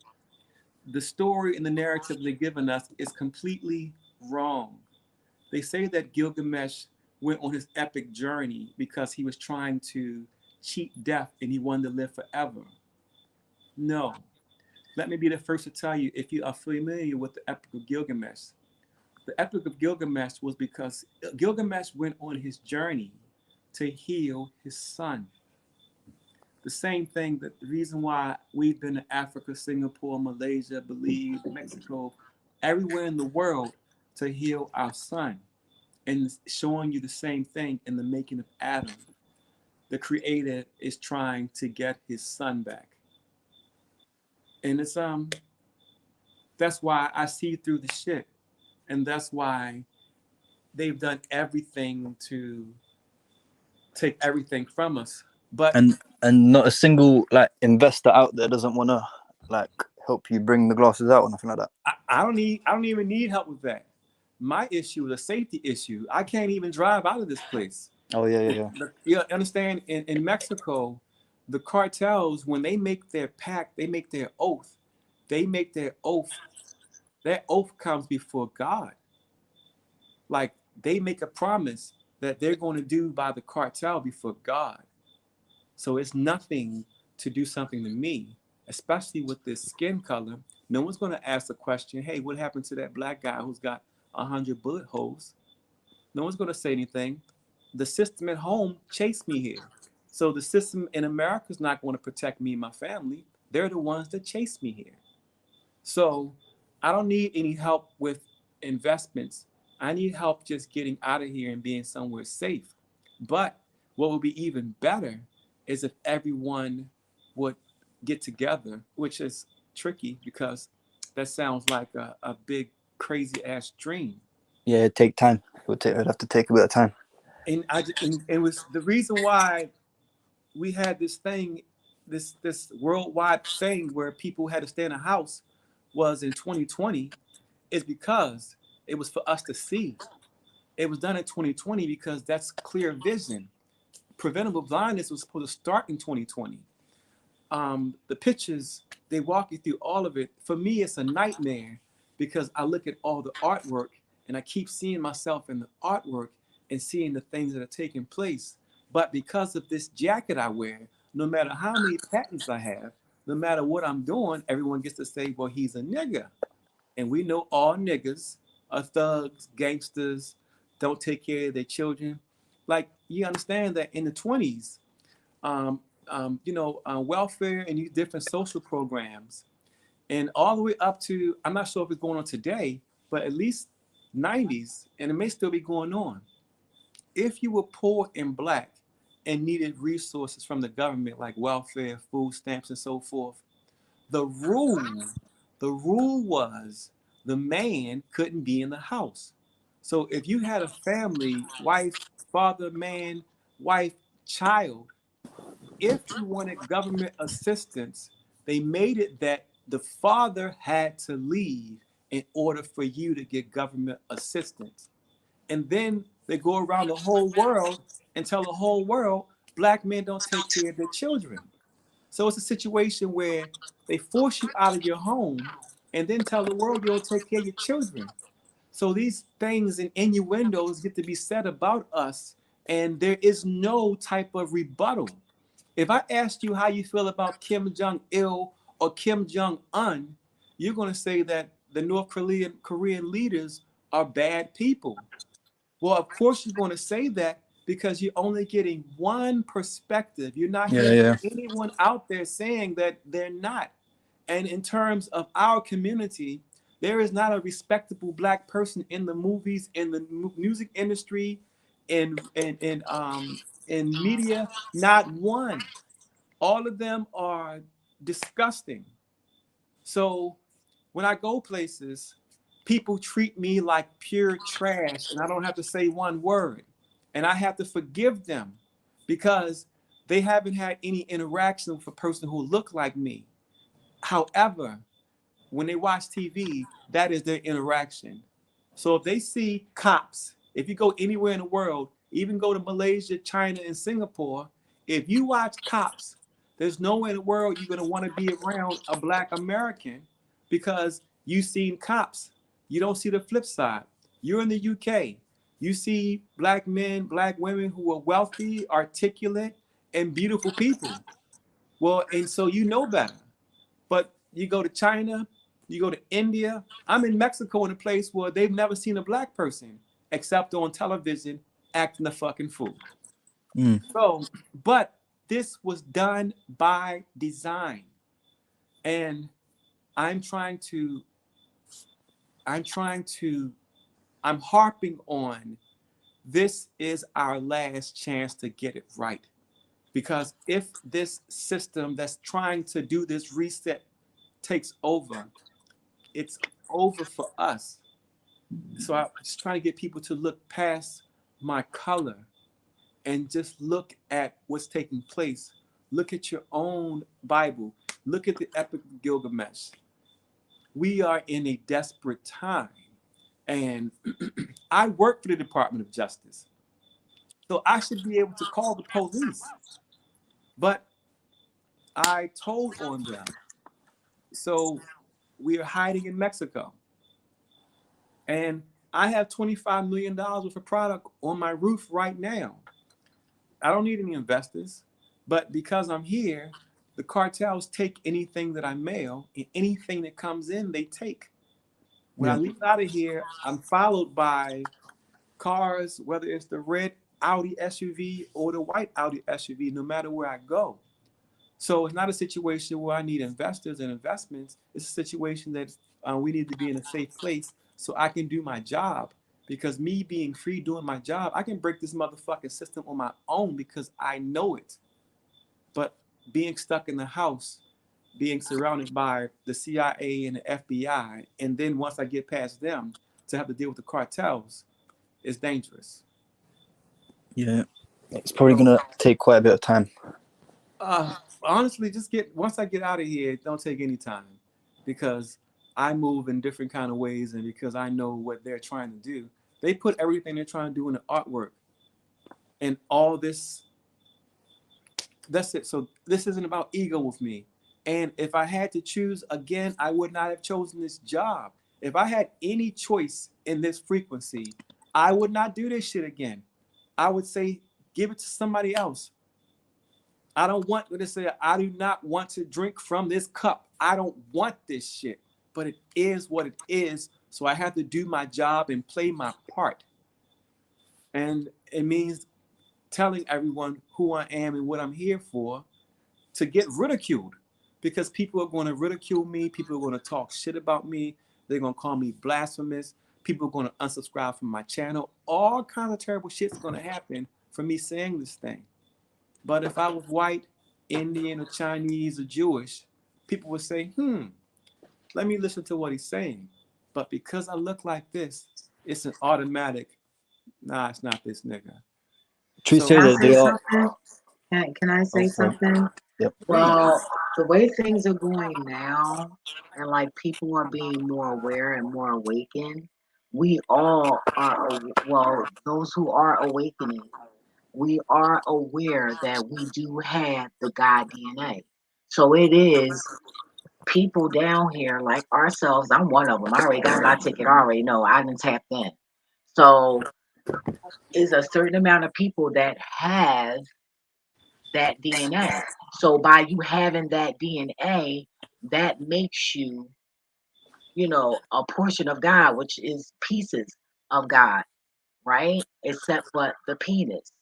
the story and the narrative they're giving us is completely wrong. They say that Gilgamesh went on his epic journey because he was trying to cheat death and he wanted to live forever. No. Let me be the first to tell you, if you are familiar with the Epic of Gilgamesh, the Epic of Gilgamesh was because Gilgamesh went on his journey to heal his son. The same thing, that the reason why we've been to Africa, Singapore, Malaysia, Belize, Mexico, everywhere in the world to heal our son. And showing you the same thing in the making of Adam. The Creator is trying to get his son back. And it's that's why I see through the shit. And that's why they've done everything to take everything from us. But and not a single like investor out there doesn't want to like help you bring the glasses out or nothing like that. I don't even need help with that. My issue is a safety issue. I can't even drive out of this place. Oh yeah. You understand? In Mexico, the cartels, when they make their pact, they make their oath. They make their oath. That oath comes before God. Like, they make a promise that they're going to do by the cartel before God. So it's nothing to do something to me, especially with this skin color. No one's going to ask the question, hey, what happened to that black guy who's got 100 bullet holes? No one's going to say anything. The system at home chased me here. So the system in America is not going to protect me and my family. They're the ones that chased me here. So I don't need any help with investments. I need help just getting out of here and being somewhere safe. But what would be even better is if everyone would get together, which is tricky because that sounds like a big, crazy ass dream. Yeah, it'd take time. It'd have to take a bit of time. And it was the reason why we had this thing, this worldwide thing where people had to stay in a house was in 2020, is because it was for us to see. It was done in 2020 because that's clear vision. preventable blindness was supposed to start in 2020. The pictures, they walk you through all of it. For me, it's a nightmare because I look at all the artwork and I keep seeing myself in the artwork and seeing the things that are taking place. But because of this jacket I wear, no matter how many patents I have, no matter what I'm doing, everyone gets to say, well, he's a nigga. And we know all niggas are thugs, gangsters, don't take care of their children. Like, you understand that in the 20s, welfare and these different social programs, and all the way up to, I'm not sure if it's going on today, but at least 90s, and it may still be going on. If you were poor and black and needed resources from the government like welfare, food stamps, and so forth, the rule, the rule was the man couldn't be in the house. So if you had a family, wife, father, man, wife, child, if you wanted government assistance, they made it that the father had to leave in order for you to get government assistance. And then they go around the whole world and tell the whole world black men don't take care of their children. So it's a situation where they force you out of your home and then tell the world you don't take care of your children. So these things and innuendos get to be said about us, and there is no type of rebuttal. If I asked you how you feel about Kim Jong-il or Kim Jong-un, you're going to say that the North Korean leaders are bad people. Well, of course you're going to say that because you're only getting one perspective. You're not hearing anyone out there saying that they're not. And in terms of our community, there is not a respectable black person in the movies, in the music industry, in media, not one. All of them are disgusting. So when I go places, people treat me like pure trash and I don't have to say one word. And I have to forgive them because they haven't had any interaction with a person who looked like me. However, when they watch TV, that is their interaction. So if they see cops, if you go anywhere in the world, even go to Malaysia, China, and Singapore, if you watch cops, there's nowhere in the world you're going to want to be around a black American because you've seen cops. You don't see the flip side. You're in the UK. You see black men, black women who are wealthy, articulate, and beautiful people. Well, and so you know better. But you go to China, you go to India. I'm in Mexico in a place where they've never seen a black person except on television acting a fucking fool. So, but this was done by design. And I'm harping on this is our last chance to get it right. Because if this system that's trying to do this reset takes over, it's over for us. So I'm just trying to get people to look past my color and just look at what's taking place. Look at your own Bible. Look at the Epic of Gilgamesh. We are in a desperate time. And I work for the Department of Justice. So I should be able to call the police. But I told on them. So we are hiding in Mexico. And I have $25 million worth of product on my roof right now. I don't need any investors, but because I'm here, the cartels take anything that I mail, and anything that comes in, they take. When I leave out of here, I'm followed by cars, whether it's the red Audi SUV or the white Audi SUV, no matter where I go. So it's not a situation where I need investors and investments. It's a situation that we need to be in a safe place so I can do my job. Because me being free doing my job, I can break this motherfucking system on my own because I know it. But being stuck in the house, being surrounded by the CIA and the FBI, and then once I get past them to have to deal with the cartels, is dangerous. Yeah, it's probably gonna take quite a bit of time. Honestly, once I get out of here, don't take any time, because I move in different kind of ways, and because I know what they're trying to do. They put everything they're trying to do in the artwork, and all this That's it. So this isn't about ego with me. And if I had to choose again, I would not have chosen this job. If I had any choice in this frequency, I would not do this shit again. I would say, give it to somebody else. I don't want to say, I do not want to drink from this cup. I don't want this shit. But it is what it is. So I have to do my job and play my part. And it means telling everyone who I am and what I'm here for, to get ridiculed, because people are going to ridicule me. People are going to talk shit about me. They're going to call me blasphemous. People are going to unsubscribe from my channel. All kinds of terrible shit's going to happen for me saying this thing. But if I was white, Indian, or Chinese, or Jewish, people would say, let me listen to what he's saying. But because I look like this, it's an automatic, nah, it's not this nigga. True So say Can I that say they are. something? Can I Oh, say sorry. something? Yep. please, Well, the way things are going now, and like people are being more aware and more awakened, we all are, well, those who are awakening, we are aware that we do have the God DNA. So it is people down here like ourselves. I'm one of them. I already got my ticket. I already know. I done tapped in. So is a certain amount of people that have that DNA. So by you having that DNA, that makes you, a portion of God, which is pieces of God, right? Except but the penis,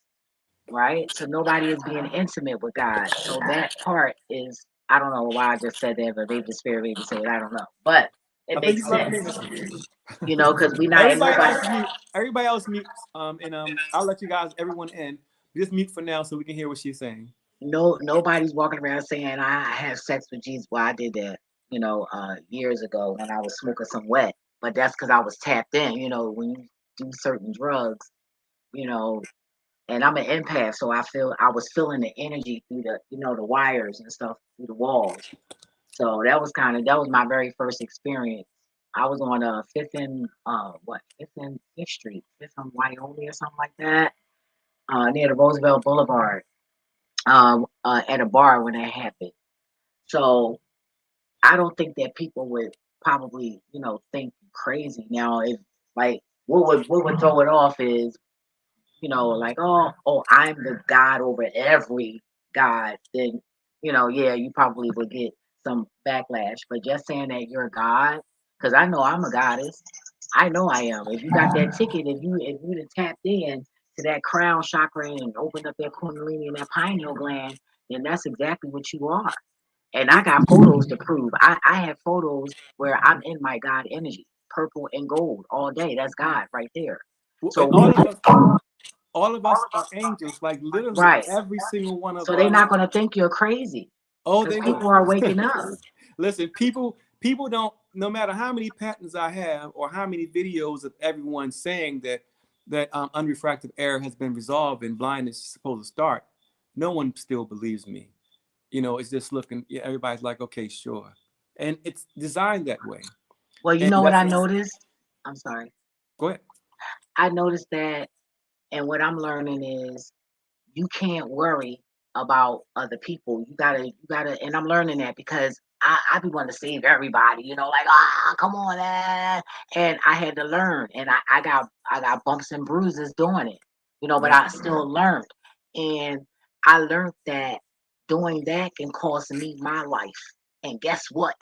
right? So nobody is being intimate with God. So that part is, I don't know why I just said that, but maybe the spirit made me say it. I don't know, but I it think makes you love me. sense, because we not in Everybody nobody. else mute. Everybody else mute. And I'll let you guys, everyone in. Just mute for now so we can hear what she's saying. No, nobody's walking around saying I have sex with Jesus. Well, I did that, years ago when I was smoking some wet. But that's because I was tapped in. When you do certain drugs, you know, and I'm an empath, so I was feeling the energy through the wires and stuff through the walls. So that was my very first experience. I was on Fifth Street, Fifth and Wyoming or something like that, near the Roosevelt Boulevard, at a bar when that happened. So I don't think that people would probably, think crazy. Now, if like what would throw it off is, like, oh, I'm the God over every God, then, yeah, you probably would get some backlash. But just saying that you're a God, because I know I'm a goddess. I know I am. If you got that ticket, if you done tapped in to that crown chakra and opened up that kundalini and that pineal gland, then that's exactly what you are. And I got photos to prove. I have photos where I'm in my God energy, purple and gold all day. That's God right there. And So we all of us are angels. Like literally right. every single one of So they're us. not gonna think you're crazy Oh, because they people will. are waking up. Listen, people don't. No matter how many patents I have or how many videos of everyone saying that unrefracted error has been resolved and blindness is supposed to start, no one still believes me. It's just looking. Yeah, everybody's like, okay, sure, and it's designed that way. Well, you And know what that's I noticed? I'm sorry. go ahead. I noticed that, and what I'm learning is you can't worry about other people. You gotta, and I'm learning that because I be wanting to save everybody, like, come on, and I had to learn, and I got bumps and bruises doing it, but Right. I still learned, and I learned that doing that can cost me my life, and guess what?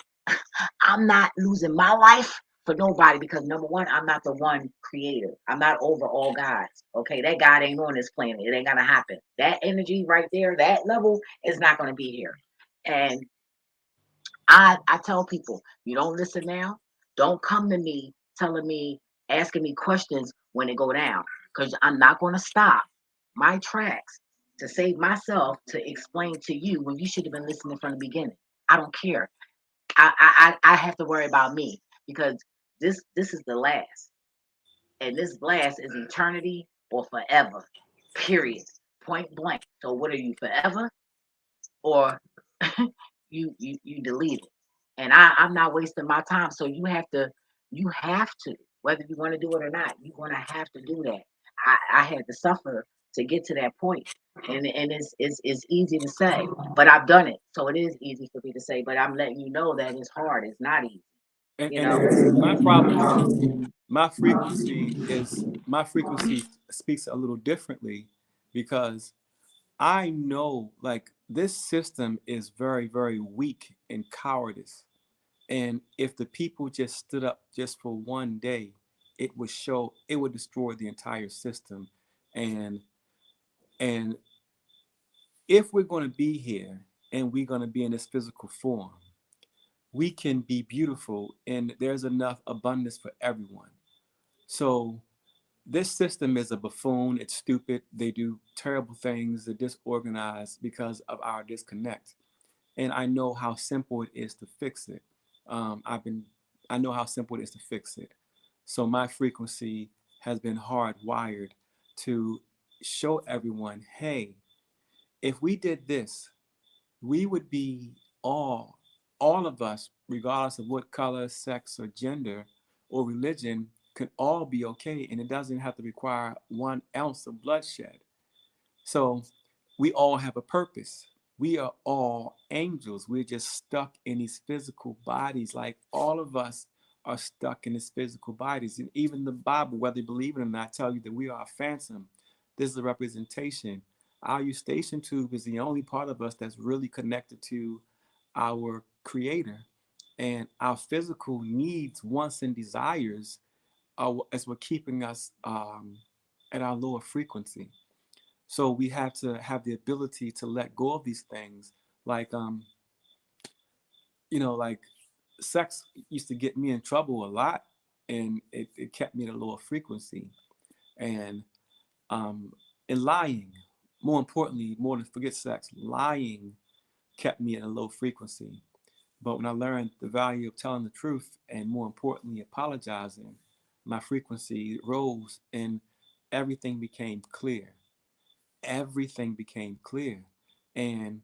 I'm not losing my life for nobody because number one, I'm not the one creator. I'm not over all gods. Okay, that God ain't on this planet. It ain't gonna happen. That energy right there, that level is not gonna be here. And I tell people, you don't listen now. Don't come to me telling me, asking me questions when it go down, because I'm not gonna stop my tracks to save myself to explain to you when you should have been listening from the beginning. I don't care. I have to worry about me because this is the last, and this blast is eternity or forever. Period. Point blank. So what are you, forever, or you delete it? And I'm not wasting my time. So you have to, whether you want to do it or not, you're gonna have to do that. I had to suffer to get to that point. And it's easy to say, but I've done it, so it is easy for me to say. But I'm letting you know that it's hard. It's not easy. And, You and know. see, my problem is my frequency speaks a little differently, because I know, like, this system is very, very weak in cowardice. And if the people just stood up just for one day, it would destroy the entire system. And and if we're going to be here and we're going to be in this physical form, we can be beautiful, and there's enough abundance for everyone. So this system is a buffoon. It's stupid. They do terrible things. They're disorganized because of our disconnect. And I know how simple it is to fix it. Um, I've been, I know how simple it is to fix it. So my frequency has been hardwired to show everyone, hey, if we did this, we would be all of us, regardless of what color, sex, or gender, or religion, could all be okay, and it doesn't have to require 1 ounce of bloodshed. So we all have a purpose. We are all angels. We're just stuck in these physical bodies. Like, all of us are stuck in these physical bodies. And even the Bible, whether you believe it or not, tell you that we are a phantom. This is a representation. Our eustachian tube is the only part of us that's really connected to our creator. And our physical needs, wants, and desires are as what keeping us at our lower frequency. So we have to have the ability to let go of these things. Like, like, sex used to get me in trouble a lot, and it kept me at a lower frequency. And um, and lying, more importantly, more than forget sex, lying kept me at a low frequency. But when I learned the value of telling the truth, and more importantly, apologizing, my frequency rose, and everything became clear. Everything became clear. And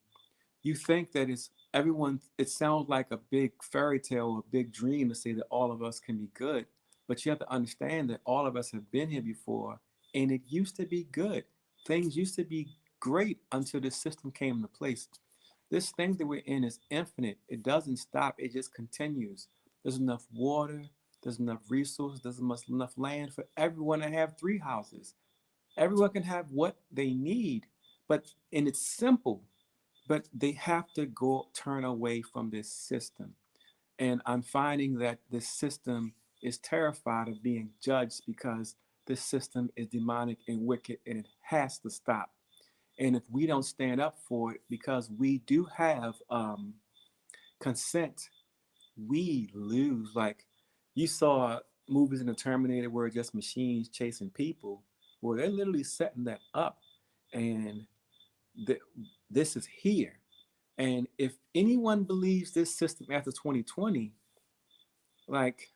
you think that it's everyone, it sounds like a big fairy tale or a big dream to say that all of us can be good. But you have to understand that all of us have been here before, and it used to be good. Things used to be great until this system came into place. This thing that we're in is infinite. It doesn't stop, it just continues. There's enough water, there's enough resources, there's enough land for everyone to have 3 houses. Everyone can have what they need, and it's simple, but they have to go turn away from this system. And I'm finding that this system is terrified of being judged, because this system is demonic and wicked, and it has to stop. And if we don't stand up for it, because we do have consent, we lose. Like, you saw movies in the Terminator where just machines chasing people, where they're literally setting that up. And th- this is here. And if anyone believes this system after 2020, like,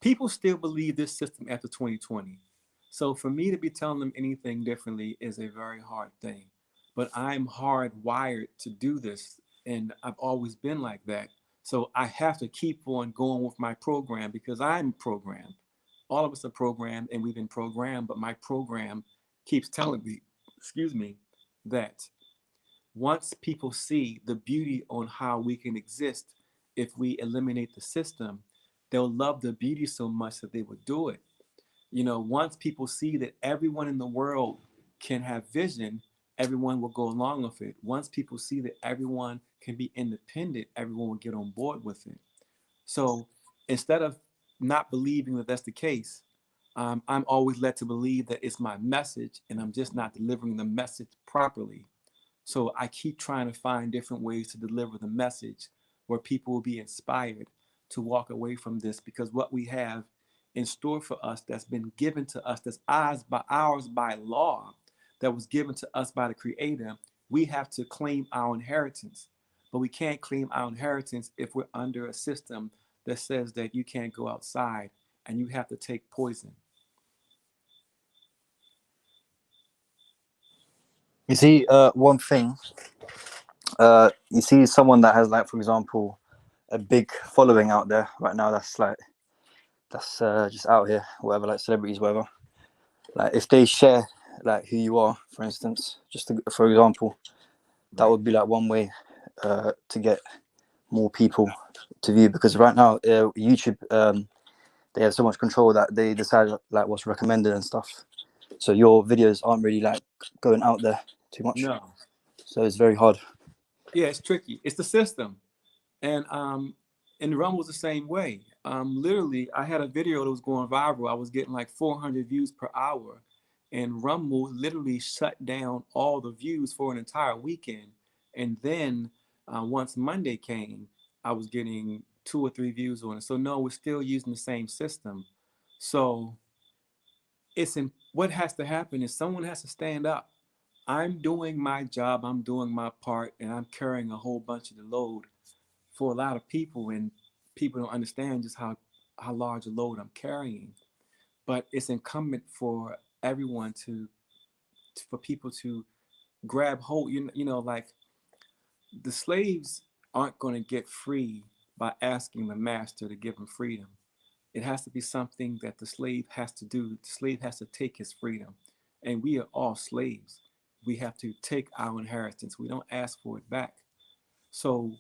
people still believe this system after 2020. So for me to be telling them anything differently is a very hard thing. But I'm hardwired to do this, and I've always been like that. So I have to keep on going with my program, because I'm programmed. All of us are programmed, and we've been programmed, but my program keeps telling me, excuse me, that once people see the beauty on how we can exist if we eliminate the system, they'll love the beauty so much that they would do it. Once people see that everyone in the world can have vision, everyone will go along with it. Once people see that everyone can be independent, everyone will get on board with it. So instead of not believing that that's the case, I'm always led to believe that it's my message, and I'm just not delivering the message properly. So I keep trying to find different ways to deliver the message where people will be inspired to walk away from this, because what we have in store for us, that's been given to us, that's ours by law, that was given to us by the Creator, we have to claim our inheritance. But we can't claim our inheritance if we're under a system that says that you can't go outside and you have to take poison. You see, one thing, you see someone that has, like, for example, a big following out there right now, that's just out here, whatever, like celebrities, whatever. Like, if they share like who you are, for instance. Just to, for example, that Right. would be like one way to get more people to view, because right now YouTube they have so much control that they decide like what's recommended and stuff. So your videos aren't really like going out there too much. No. So it's very hard. Yeah, it's tricky. It's the system. And Rumble's the same way. Literally, I had a video that was going viral. I was getting like 400 views per hour, and Rumble literally shut down all the views for an entire weekend. And then once Monday came, I was getting 2 or 3 views on it. So no, we're still using the same system. So what has to happen is someone has to stand up. I'm doing my job. I'm doing my part, and I'm carrying a whole bunch of the load for a lot of people, and people don't understand just how large a load I'm carrying. But it's incumbent for everyone for people to grab hold. Like the slaves aren't going to get free by asking the master to give them freedom. It has to be something that the slave has to do. The slave has to take his freedom, and we are all slaves. We have to take our inheritance. We don't ask for it back. So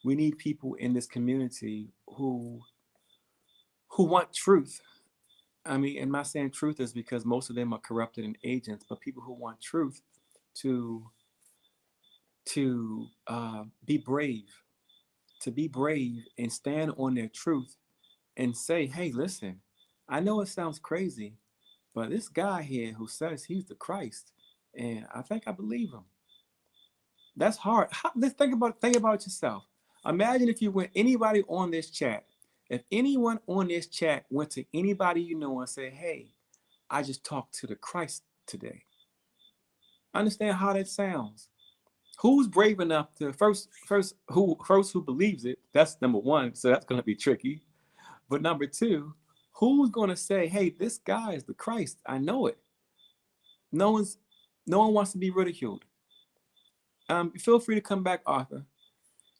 we need people in this community who want truth. I mean, and my saying truth is because most of them are corrupted and agents, but people who want truth to be brave, to be brave and stand on their truth and say, hey, listen, I know it sounds crazy, but this guy here who says he's the Christ, and I think I believe him. That's hard. Let's think about it yourself. Imagine if you went anybody on this chat. If anyone on this chat went to anybody you know and said, "Hey, I just talked to the Christ today." Understand how that sounds? Who's brave enough to who believes it? That's number one. So that's going to be tricky. But number two, who's going to say, "Hey, this guy is the Christ. I know it." No one's, no one wants to be ridiculed. Feel free to come back, Arthur.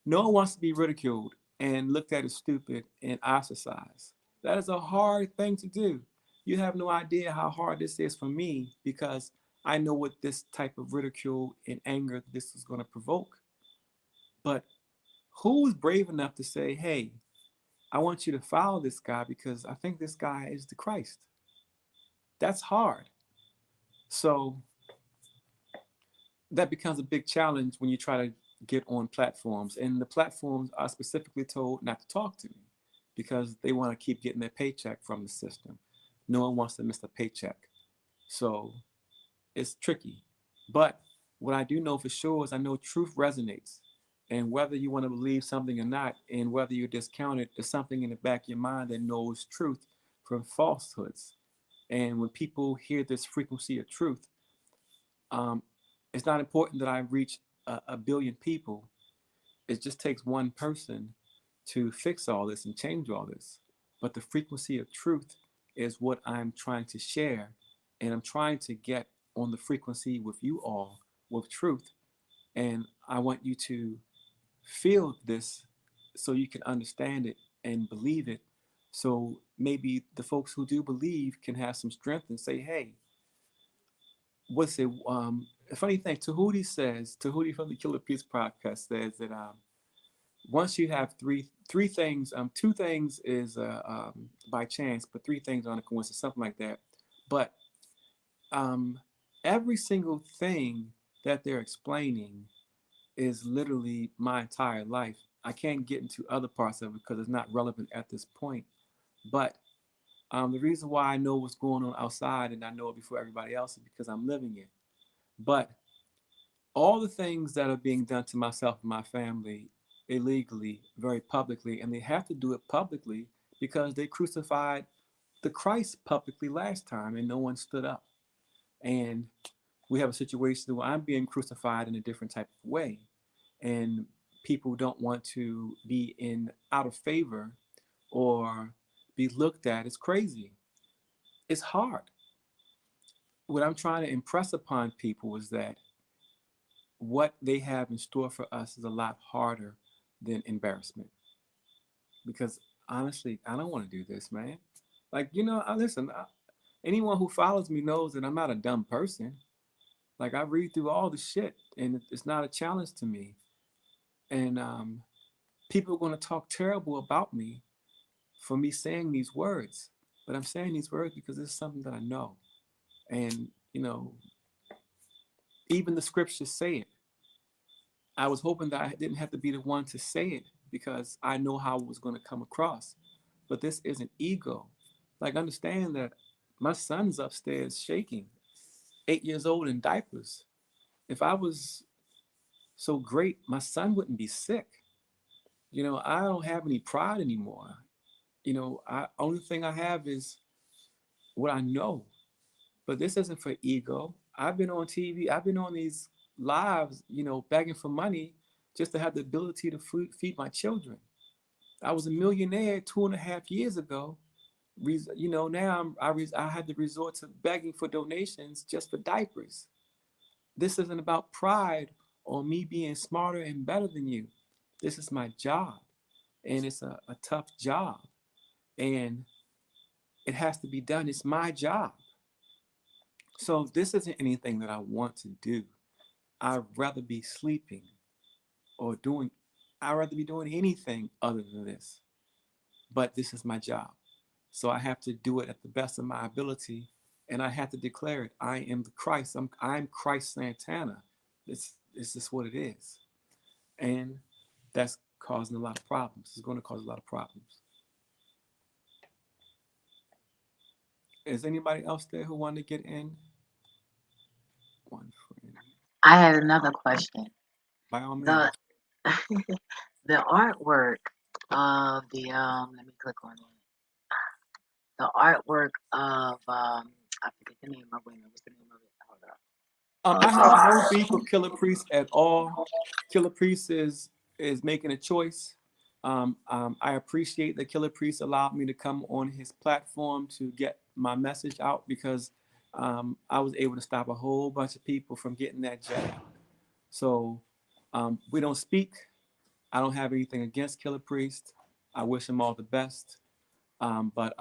No one wants to be ridiculed and looked at as stupid and ostracized. That is a hard thing to do. You have no idea how hard this is for me because I know what this type of ridicule and anger this is going to provoke. But who is brave enough to say, hey, I want you to follow this guy because I think this guy is the Christ? That's hard. So that becomes a big challenge when you try to get on platforms, and the platforms are specifically told not to talk to me because they want to keep getting their paycheck from the system. No one wants to miss a paycheck, so it's tricky. But what I do know for sure is I know truth resonates, and whether you want to believe something or not, and whether you discount it, there's something in the back of your mind that knows truth from falsehoods. And when people hear this frequency of truth, um, it's not important that I reach a billion people. It just takes one person to fix all this and change all this. But the frequency of truth is what I'm trying to share. And I'm trying to get on the frequency with you all with truth. And I want you to feel this so you can understand it and believe it. So maybe the folks who do believe can have some strength and say, hey, what's it? A funny thing, Tahuti from the Killer Peace podcast says that once you have three things, two things is by chance, but three things are on a coincidence, something like that. But every single thing that they're explaining is literally my entire life. I can't get into other parts of it because it's not relevant at this point. But the reason why I know what's going on outside and I know it before everybody else is because I'm living it. But all the things that are being done to myself and my family illegally, very publicly, and they have to do it publicly because they crucified the Christ publicly last time and no one stood up. And we have a situation where I'm being crucified in a different type of way. And people don't want to be in out of favor or be looked at as crazy. It's hard. What I'm trying to impress upon people is that what they have in store for us is a lot harder than embarrassment. Because honestly, I don't want to do this, man. Like, I listen, anyone who follows me knows that I'm not a dumb person. Like I read through all the shit, and it's not a challenge to me. And people are going to talk terrible about me for me saying these words, but I'm saying these words because it's something that I know. And even the scriptures say it. I was hoping that I didn't have to be the one to say it because I know how it was going to come across. But this isn't ego. Like, understand that my son's upstairs shaking, 8 years old in diapers. If I was so great, my son wouldn't be sick. I don't have any pride anymore. Only thing I have is what I know. But this isn't for ego. I've been on TV. I've been on these lives, begging for money just to have the ability to feed my children. I was a millionaire 2.5 years ago. Now I had to resort to begging for donations just for diapers. This isn't about pride or me being smarter and better than you. This is my job, and it's a tough job, and it has to be done. It's my job. So this isn't anything that I want to do. I'd rather be sleeping or I'd rather be doing anything other than this. But this is my job. So I have to do it at the best of my ability. And I have to declare it. I am the Christ. I'm Christ Santana. It's just what it is. And that's causing a lot of problems. It's going to cause a lot of problems. Is anybody else there who wanted to get in? One friend. I had another question. By all means. The the artwork of the let me click on it. The artwork of I forget the name of it. What's the name of it? Hold up. I have no beef with Killer Priest at all. Killer Priest is making a choice. I appreciate that Killer Priest allowed me to come on his platform to get my message out because I was able to stop a whole bunch of people from getting that jab. So we don't speak. I don't have anything against Killer Priest. I wish him all the best. But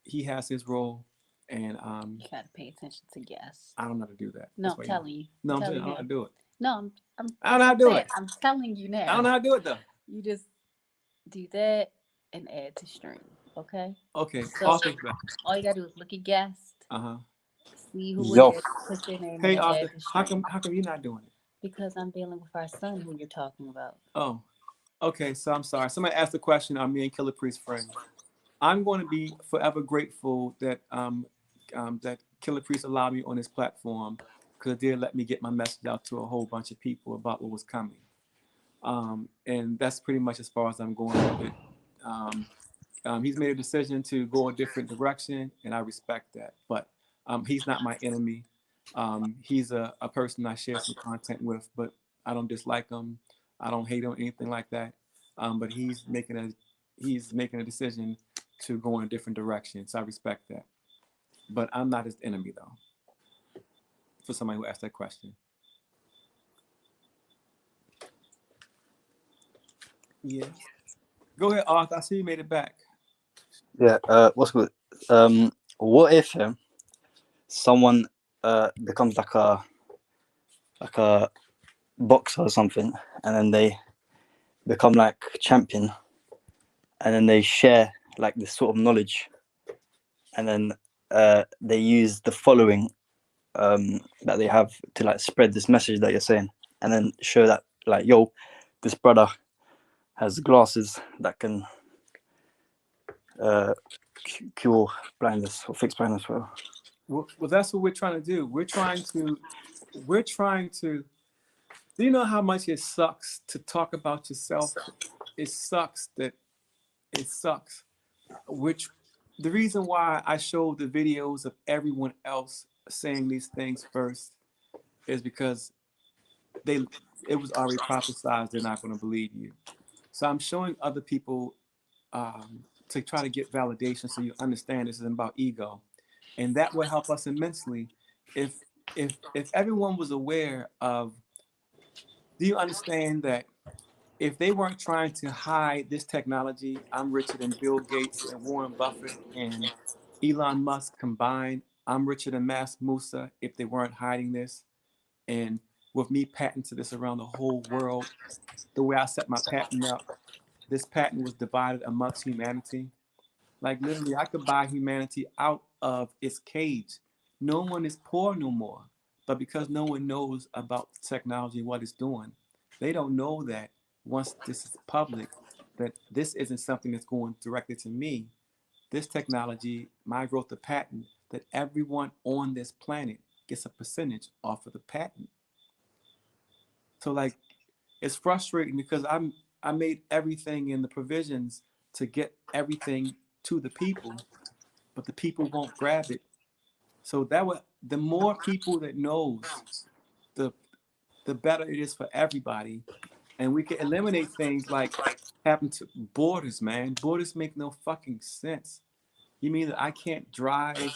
he has his role, and You gotta pay attention to guests. I don't know how to do that. No, I'm telling you. No, I'm saying I don't know how to do it. No, I don't know how to do it. I'm telling you now. I don't know how to do it though. You just do that and add to stream. Okay. Okay. So all you gotta do is look at guests. See who Yo. it is. Put their name Hey in and Arthur, add to stream. how come you're not doing it? Because I'm dealing with our son, who you're talking about. Oh, okay. So I'm sorry. Somebody asked the question. Are me and Killer Priest friends? I'm going to be forever grateful that that Killer Priest allowed me on his platform because it did let me get my message out to a whole bunch of people about what was coming. And that's pretty much as far as I'm going with it. He's made a decision to go a different direction, and I respect that. But he's not my enemy. He's a person I share some content with, but I don't dislike him. I don't hate him, anything like that. But he's making a decision to go in a different direction, so I respect that. But I'm not his enemy, though. For somebody who asked that question. Yeah. Go ahead, Arthur. I see you made it back. Yeah. What's good? What if someone becomes like a boxer or something, and then they become like champion, and then they share like this sort of knowledge, and then they use the following that they have to like spread this message that you're saying, and then show that like, yo, this brother has glasses that can cure blindness or fix blindness. Well, that's what we're trying to do. We're trying to. Do you know how much it sucks to talk about yourself? It sucks. Which the reason why I showed the videos of everyone else saying these things first is because it was already prophesized they're not going to believe you. So I'm showing other people to try to get validation so you understand this isn't about ego. And that would help us immensely if everyone was aware of, do you understand that if they weren't trying to hide this technology, I'm richer than Bill Gates and Warren Buffett and Elon Musk combined, I'm richer than Mass Musa if they weren't hiding this. And with me patenting this around the whole world, the way I set my patent up, this patent was divided amongst humanity. Like literally, I could buy humanity out of its cage. No one is poor no more. But because no one knows about technology and what it's doing, they don't know that once this is public, that this isn't something that's going directly to me. This technology, my growth of patent, that everyone on this planet gets a percentage off of the patent. So like it's frustrating because I made everything in the provisions to get everything to the people, but the people won't grab it. So that would the more people that knows, the the better it is for everybody. And we can eliminate things like having to borders, man. Borders make no fucking sense. You mean that I can't drive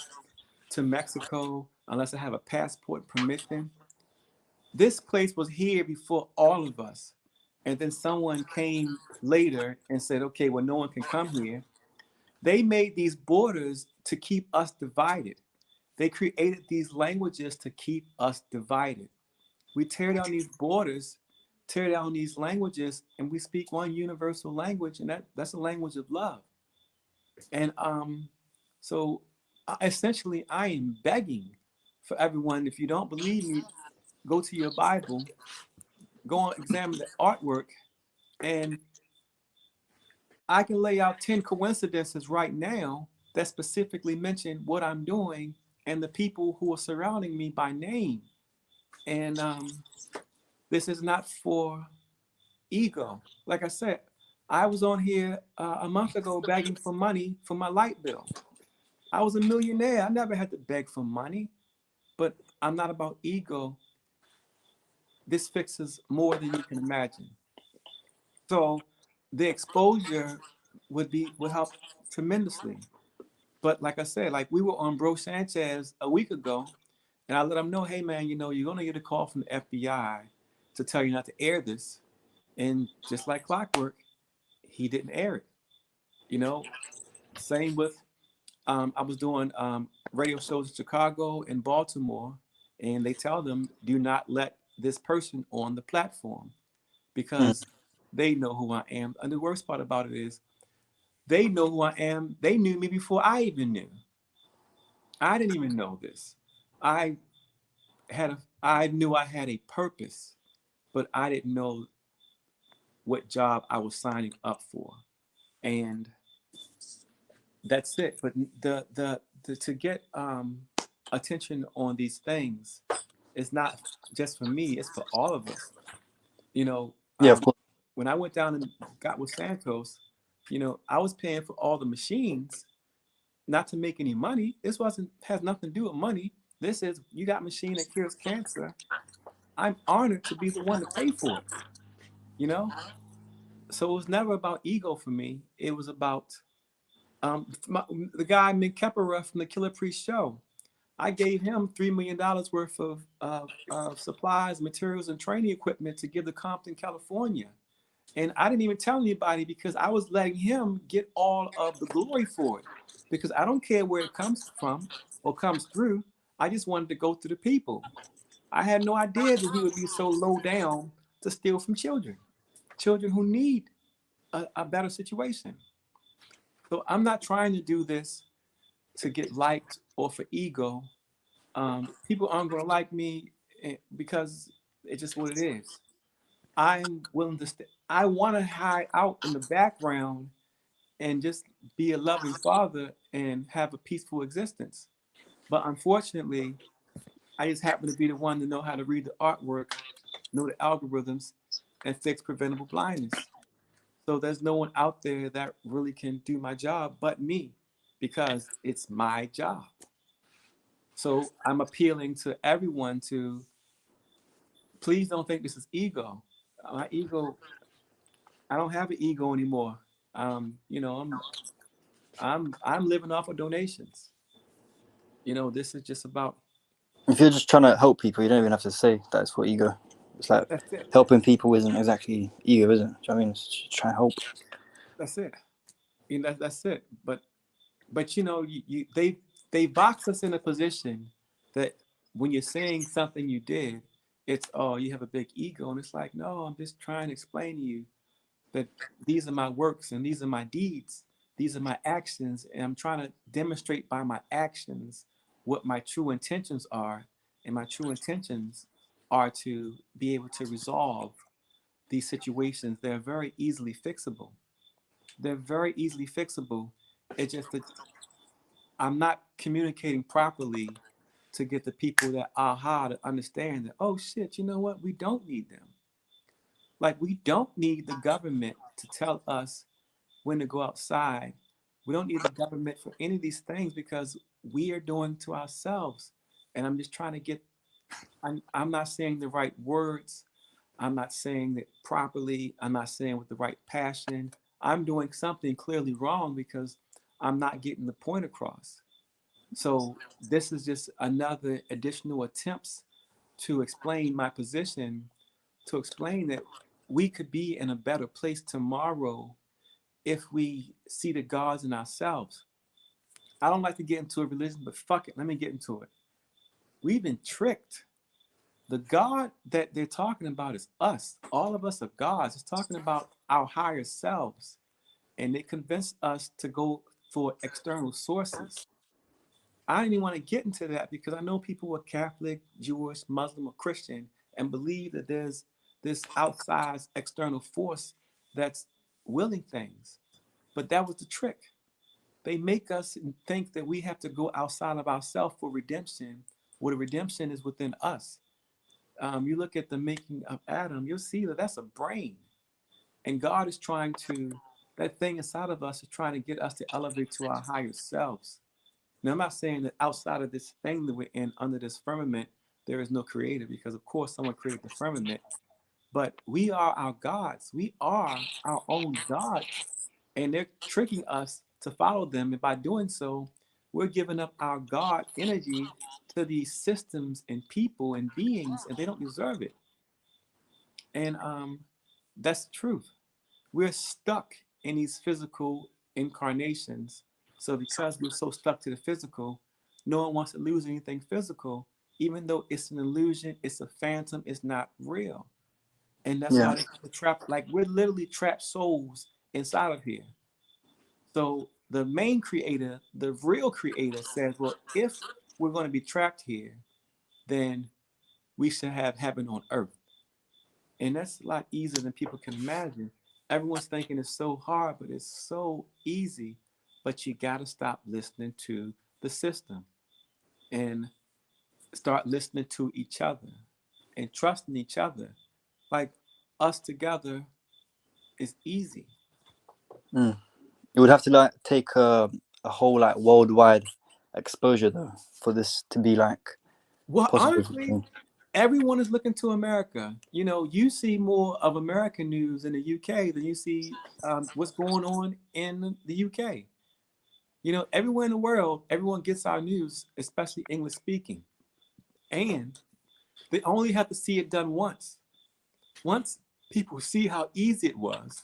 to Mexico unless I have a passport permission? This place was here before all of us. And then someone came later and said, okay, well, no one can come here. They made these borders to keep us divided. They created these languages to keep us divided. We tear down these borders, tear down these languages, and we speak one universal language, and that's a language of love. And so essentially, I am begging for everyone. If you don't believe me, go to your Bible, go and examine the artwork, and I can lay out 10 coincidences right now that specifically mention what I'm doing and the people who are surrounding me by name. And this is not for ego. Like I said, I was on here a month ago begging for money for my light bill. I was a millionaire. I never had to beg for money, but I'm not about ego. This fixes more than you can imagine. So the exposure would help tremendously. But like I said, like we were on Bro Sanchez a week ago, and I let him know, hey man, you're gonna get a call from the FBI to tell you not to air this. And just like clockwork, he didn't air it. You know, same with I was doing radio shows in Chicago and Baltimore, and they tell them do not let this person on the platform Mm. because they know who I am. And the worst part about it is they know who I am. They knew me before I even knew. I didn't even know this. I I knew I had a purpose, but I didn't know what job I was signing up for. And that's it. But the to get attention on these things is not just for me, it's for all of us. You know, Yeah, of um, course. when I went down and got with Santos, I was paying for all the machines, not to make any money. This wasn't has nothing to do with money. This is you got machine that cures cancer. I'm honored to be the one to pay for it. You know, so it was never about ego for me. It was about the guy Minkepera from the Killer Priest show. I gave him $3 million worth of supplies, materials, and training equipment to give to Compton, California. And I didn't even tell anybody because I was letting him get all of the glory for it. Because I don't care where it comes from or comes through. I just wanted to go to the people. I had no idea that he would be so low down to steal from children who need a better situation. So I'm not trying to do this to get liked or for ego. People aren't going to like me because it's just what it is. I'm willing to I want to hide out in the background and just be a loving father and have a peaceful existence. But unfortunately, I just happen to be the one to know how to read the artwork, know the algorithms, and fix preventable blindness. So there's no one out there that really can do my job but me because it's my job. So I'm appealing to everyone to please don't think this is ego. My ego, I don't have an ego anymore. I'm living off of donations. This is just about If you're just trying to help people, you don't even have to say that's what ego. It's like that's it. helping people isn't exactly ego, is it? Do you know what I mean? It's just try and help. That's it. That's it. But you they box us in a position that when you're saying something you did, it's, oh, you have a big ego. And it's like, no, I'm just trying to explain to you that these are my works and these are my deeds. These are my actions. And I'm trying to demonstrate by my actions what my true intentions are. And my true intentions are to be able to resolve these situations. They're very easily fixable. They're very easily fixable. It's just that I'm not communicating properly to get the people that aha to understand that, oh shit, you know what? We don't need them. Like, we don't need the government to tell us when to go outside. We don't need the government for any of these things because we are doing to ourselves. And I'm just trying to get, I'm not saying the right words. I'm not saying it properly. I'm not saying with the right passion. I'm doing something clearly wrong because I'm not getting the point across. So this is just another additional attempts to explain my position, to explain that we could be in a better place tomorrow if we see the gods in ourselves. I don't like to get into a religion, but fuck it, let me get into it. We've been tricked. The God that they're talking about is us. All of us are gods. It's talking about our higher selves. And they convince us to go for external sources. I don't even want to get into that because I know people who are Catholic, Jewish, Muslim, or Christian and believe that there's this outside external force that's willing things. But that was the trick. They make us think that we have to go outside of ourselves for redemption, where the redemption is within us. You look at the making of Adam, you'll see that that's a brain. And God is trying to, that thing inside of us is trying to get us to elevate to our higher selves. Now, I'm not saying that outside of this thing that we're in, under this firmament, there is no creator, because of course someone created the firmament, but we are our gods. We are our own gods. And they're tricking us to follow them. And by doing so, we're giving up our God energy to these systems and people and beings, and they don't deserve it. And that's the truth. We're stuck in these physical incarnations. So because we're so stuck to the physical, no one wants to lose anything physical, even though it's an illusion, it's a phantom, it's not real. And that's Yeah. why they trap, like we're literally trapped souls inside of here. So the main creator, the real creator says, well, if we're going to be trapped here, then we should have heaven on earth. And that's a lot easier than people can imagine. Everyone's thinking it's so hard, but it's so easy. But you got to stop listening to the system and start listening to each other and trusting each other. Like us together is easy. Mm. It would have to like take a whole like worldwide exposure though for this to be like Well, possible. honestly, everyone is looking to America. You know, you see more of American news in the UK than you see what's going on in the UK. You know, everywhere in the world, everyone gets our news, especially English speaking. And they only have to see it done once. Once people see how easy it was,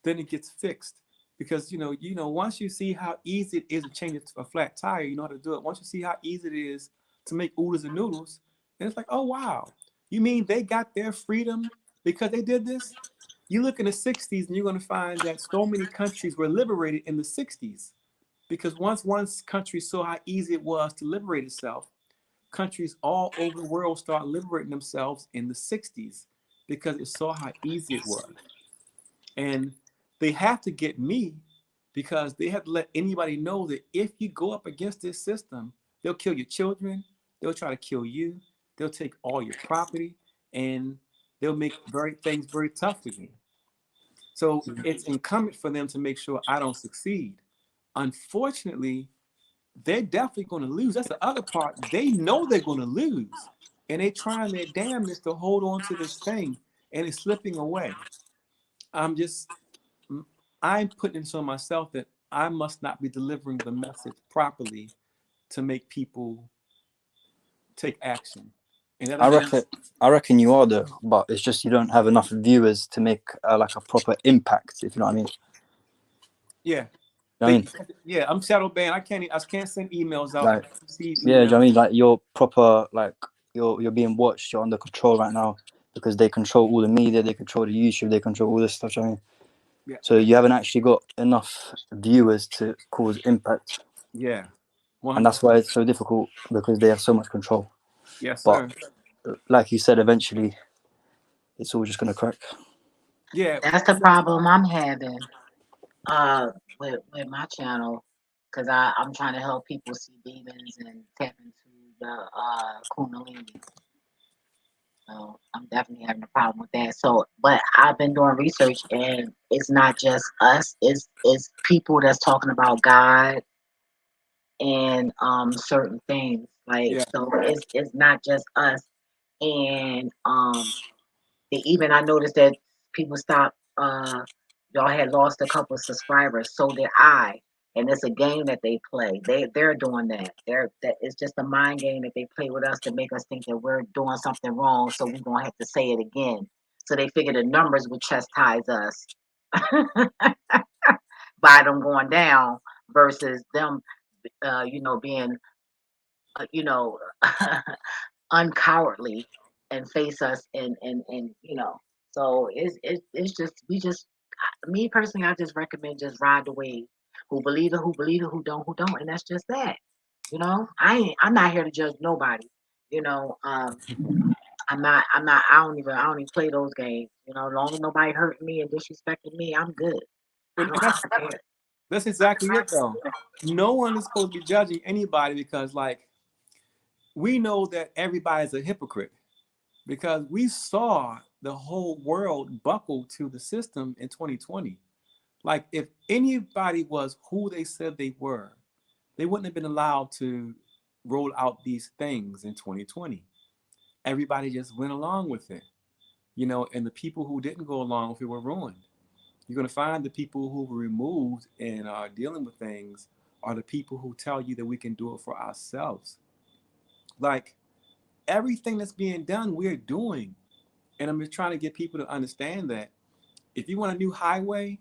then it gets fixed. Because once you see how easy it is to change a flat tire, you know how to do it. Once you see how easy it is to make oodles and noodles, and it's like, oh wow, you mean they got their freedom because they did this? You look in the 60s and you're going to find that so many countries were liberated in the 60s. Because once one country saw how easy it was to liberate itself, countries all over the world started liberating themselves in the 60s because it saw how easy it was. And they have to get me because they have to let anybody know that if you go up against this system, they'll kill your children, they'll try to kill you, they'll take all your property, and they'll make things very tough for you. So it's incumbent for them to make sure I don't succeed. Unfortunately, they're definitely going to lose. That's the other part. They know they're going to lose, and they're trying their damnedest to hold on to this thing, and it's slipping away. I'm just, I'm putting it on myself that I must not be delivering the message properly to make people take action. And that I doesn't mean, reckon, I reckon you are though, but it's just you don't have enough viewers to make like a proper impact. If you know what I mean. yeah, I mean, Yeah, I'm shadow banned. I can't send emails out. I like, can't receive yeah, do you know emails. what I mean? Like, you're proper, like, you're being watched. You're under control right now because they control all the media, they control the YouTube, they control all this stuff. Do you know what I mean? Yeah. So you haven't actually got enough viewers to cause impact, Yeah. and 100. that's why it's so difficult because they have so much control. Yes, But sir. like you said, eventually it's all just gonna crack. Yeah. That's the problem I'm having with my channel, because I'm trying to help people see demons and tap into the Kundalini. So I'm definitely having a problem with that. So, but I've been doing research, and it's not just us. It's people that's talking about God and certain things. Like, Yeah. so it's not just us. And even I noticed that people stopped. Y'all had lost a couple of subscribers. So did I. And it's a game that they play. They're doing that. That it's just a mind game that they play with us to make us think that we're doing something wrong. So we're gonna have to say it again. So they figure the numbers would chastise us by them going down versus them, being, you know, uncowardly and face us and. So it's just we just me personally, I just recommend just ride the wave. Who believe it, who don't, and that's just that. I'm not here to judge nobody. You know, I don't even play those games. As long as nobody hurting me and disrespecting me, I'm good. I And don't, that's I don't care. exactly it though. No one is supposed to be judging anybody because like we know that everybody's a hypocrite because we saw the whole world buckle to the system in 2020. Like if anybody was who they said they were, they wouldn't have been allowed to roll out these things in 2020. Everybody just went along with it, and the people who didn't go along with it were ruined. You're going to find the people who were removed and are dealing with things are the people who tell you that we can do it for ourselves. Like everything that's being done, we're doing. And I'm just trying to get people to understand that if you want a new highway,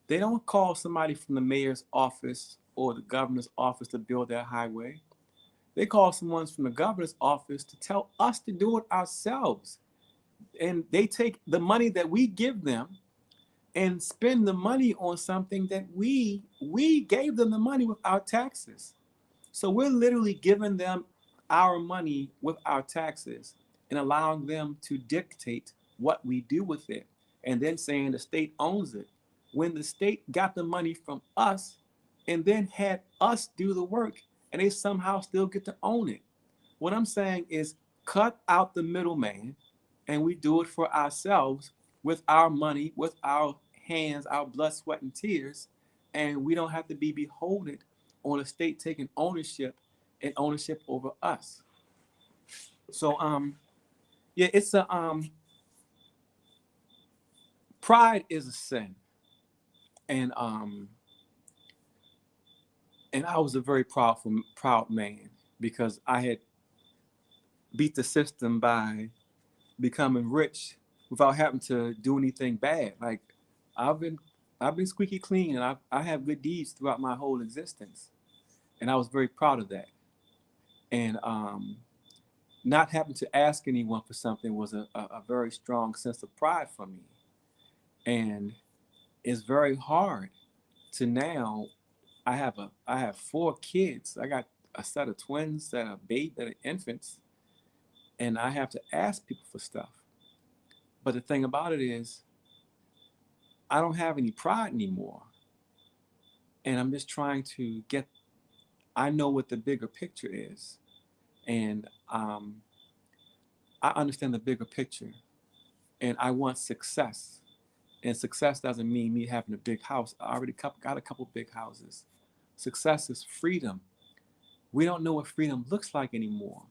they don't call somebody from the mayor's office or the governor's office to build that highway. They call someone from the governor's office to tell us to do it ourselves. And they take the money that we give them and spend the money on something that we gave them the money with our taxes. So we're literally giving them our money with our taxes and allowing them to dictate what we do with it and then saying the state owns it. When the state got the money from us and then had us do the work and they somehow still get to own it. What I'm saying is cut out the middleman and we do it for ourselves with our money, with our hands, our blood, sweat, and tears. And we don't have to be beholden on a state taking ownership and ownership over us. So yeah, it's a pride is a sin. And I was a very proud man because I had beat the system by becoming rich without having to do anything bad. Like I've been I've been squeaky clean and I have good deeds throughout my whole existence. And I was very proud of that. And not having to ask anyone for something was a very strong sense of pride for me. And it's very hard to now I have 4 kids. I got a set of twins that that are infants, and I have to ask people for stuff. But the thing about it is I don't have any pride anymore. And I'm just trying to I know what the bigger picture is. And I understand the bigger picture. And I want success. And success doesn't mean me having a big house. I already got a couple big houses. Success is freedom. We don't know what freedom looks like anymore.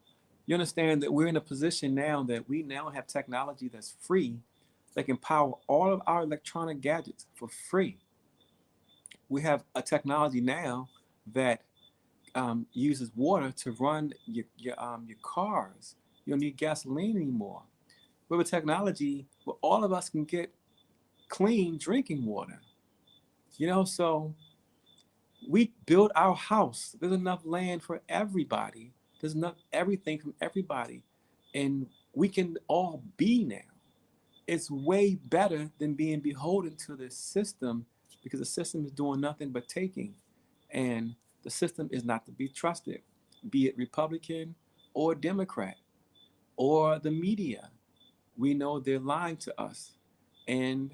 You understand that we're in a position now that we now have technology that's free that can power all of our electronic gadgets for free. We have a technology now that uses water to run your cars. You don't need gasoline anymore. We have a technology where all of us can get clean drinking water. So We build our house. There's enough land for everybody. There's enough everything from everybody. And we can all be now. It's way better than being beholden to the system, because the system is doing nothing but taking. And the system is not to be trusted, be it Republican or Democrat or the media. We know they're lying to us. And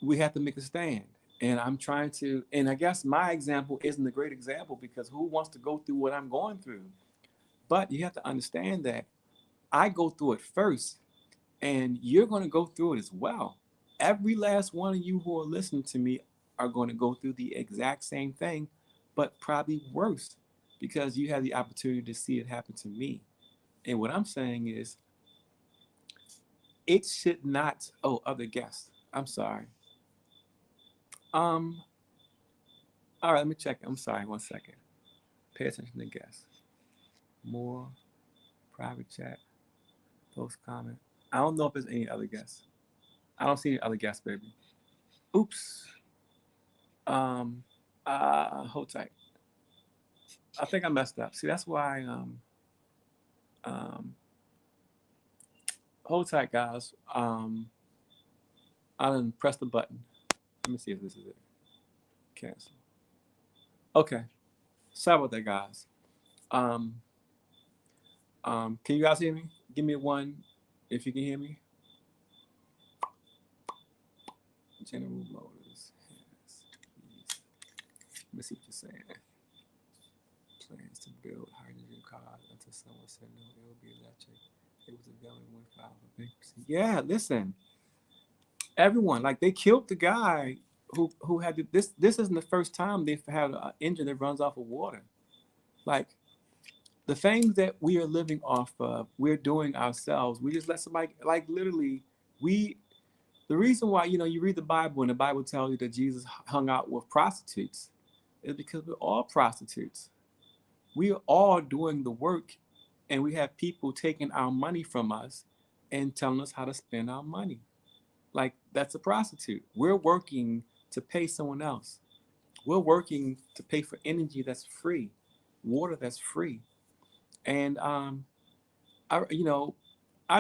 we have to make a stand. And I'm trying to, and I guess my example isn't a great example, because who wants to go through what I'm going through? But you have to understand that I go through it first, and you're going to go through it as well. Every last one of you who are listening to me are going to go through the exact same thing, but probably worse, because you had the opportunity to see it happen to me. And what I'm saying is, it should not. Oh, other guests. I'm sorry. Um. All right, let me check. I'm sorry. 1 second. Pay attention to guests. More private chat. Post comment. I don't know if there's any other guests. I don't see any other guests, baby. Oops. Um. Hold tight. I think I messed up. See, that's why. Um. Hold tight, guys. I done press the button. Let me see if this is it. Cancel. Okay. Sorry about that, guys. Um. Can you guys hear me? Give me one if you can hear me. General Motors. Let me see what you're saying. Plans to build hydrogen cars until someone said no, it will be electric. It was a government went filed for bankruptcy. Yeah, listen. Everyone, like, they killed the guy who had this. This isn't the first time they've had an engine that runs off of water. Like, the things that we are living off of, we're doing ourselves. We just let somebody, like, literally, we. The reason why, you read the Bible and the Bible tells you that Jesus hung out with prostitutes is because we're all prostitutes. We are all doing the work, and we have people taking our money from us and telling us how to spend our money. Like, that's a prostitute. We're working to pay someone else. We're working to pay for energy that's free, water that's free. And I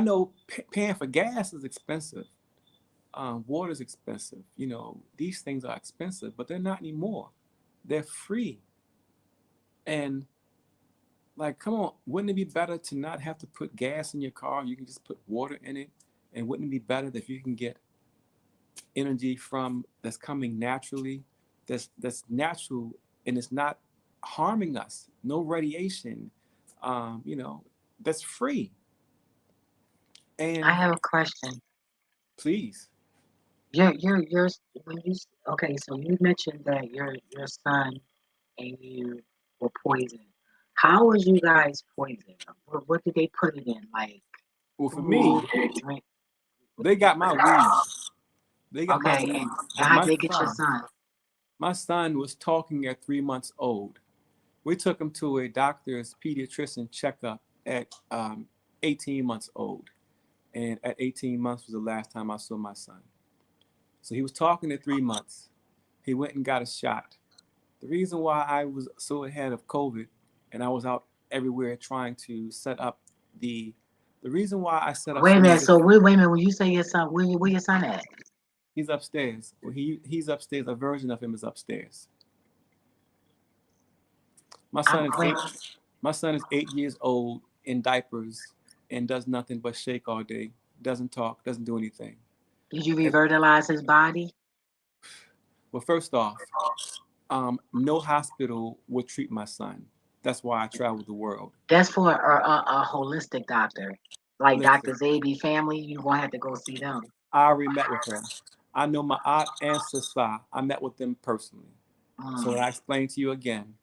know paying for gas is expensive. Water is expensive. These things are expensive, but they're not anymore. They're free. And, like, come on, wouldn't it be better to not have to put gas in your car? You can just put water in it. And wouldn't it be better if you can get energy from that's coming naturally, that's natural, and it's not harming us? No radiation, that's free. I And have a question. please. Your when you okay, so you mentioned that your son and you were poisoned. How was you guys poisoned? What did they put it in? Like Well, for me, food, drink? they got my weed. They got my Okay, and weed. how did My they get your son, son? my son was talking at 3 months old. We took him to a doctor's pediatrician checkup at 18 months old. And at 18 months was the last time I saw my son. So he was talking at 3 months. He went and got a shot. The reason why I was so ahead of COVID and I was out everywhere trying to set up the reason why I set up Wait so a many minute. So different. wait a minute. When you say your son, where your son at? He's upstairs. Well, he's upstairs. A version of him is upstairs. My son I'm is wait. eight. My son is 8 years old in diapers and does nothing but shake all day. Doesn't talk. Doesn't do anything. Did you And, revitalize his body? well, first off, no hospital would treat my son. That's why I traveled the world. That's for a holistic doctor, like Listen, Dr. Zabi family. You gonna have to go see them. I already met with her. I know my aunt and sister. I met with them personally. So what Mm, I explained to you again,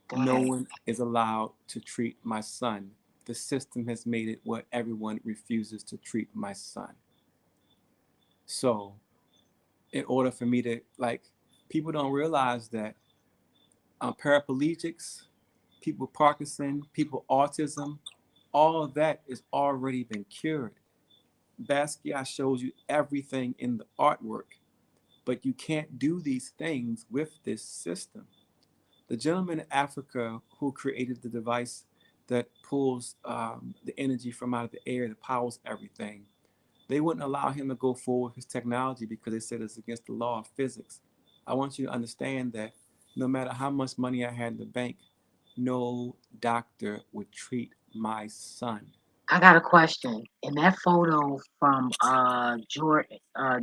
go no ahead. one is allowed to treat my son. The system has made it where everyone refuses to treat my son. So in order for me to, like, people don't realize that paraplegics, people with Parkinson, people with autism, all of that is already been cured. Basquiat shows you everything in the artwork, but you can't do these things with this system. The gentleman in Africa who created the device that pulls the energy from out of the air that powers everything, they wouldn't allow him to go forward with his technology because they said it's against the law of physics. I want you to understand that no matter how much money I had in the bank, no doctor would treat my son. I got a question. In that photo from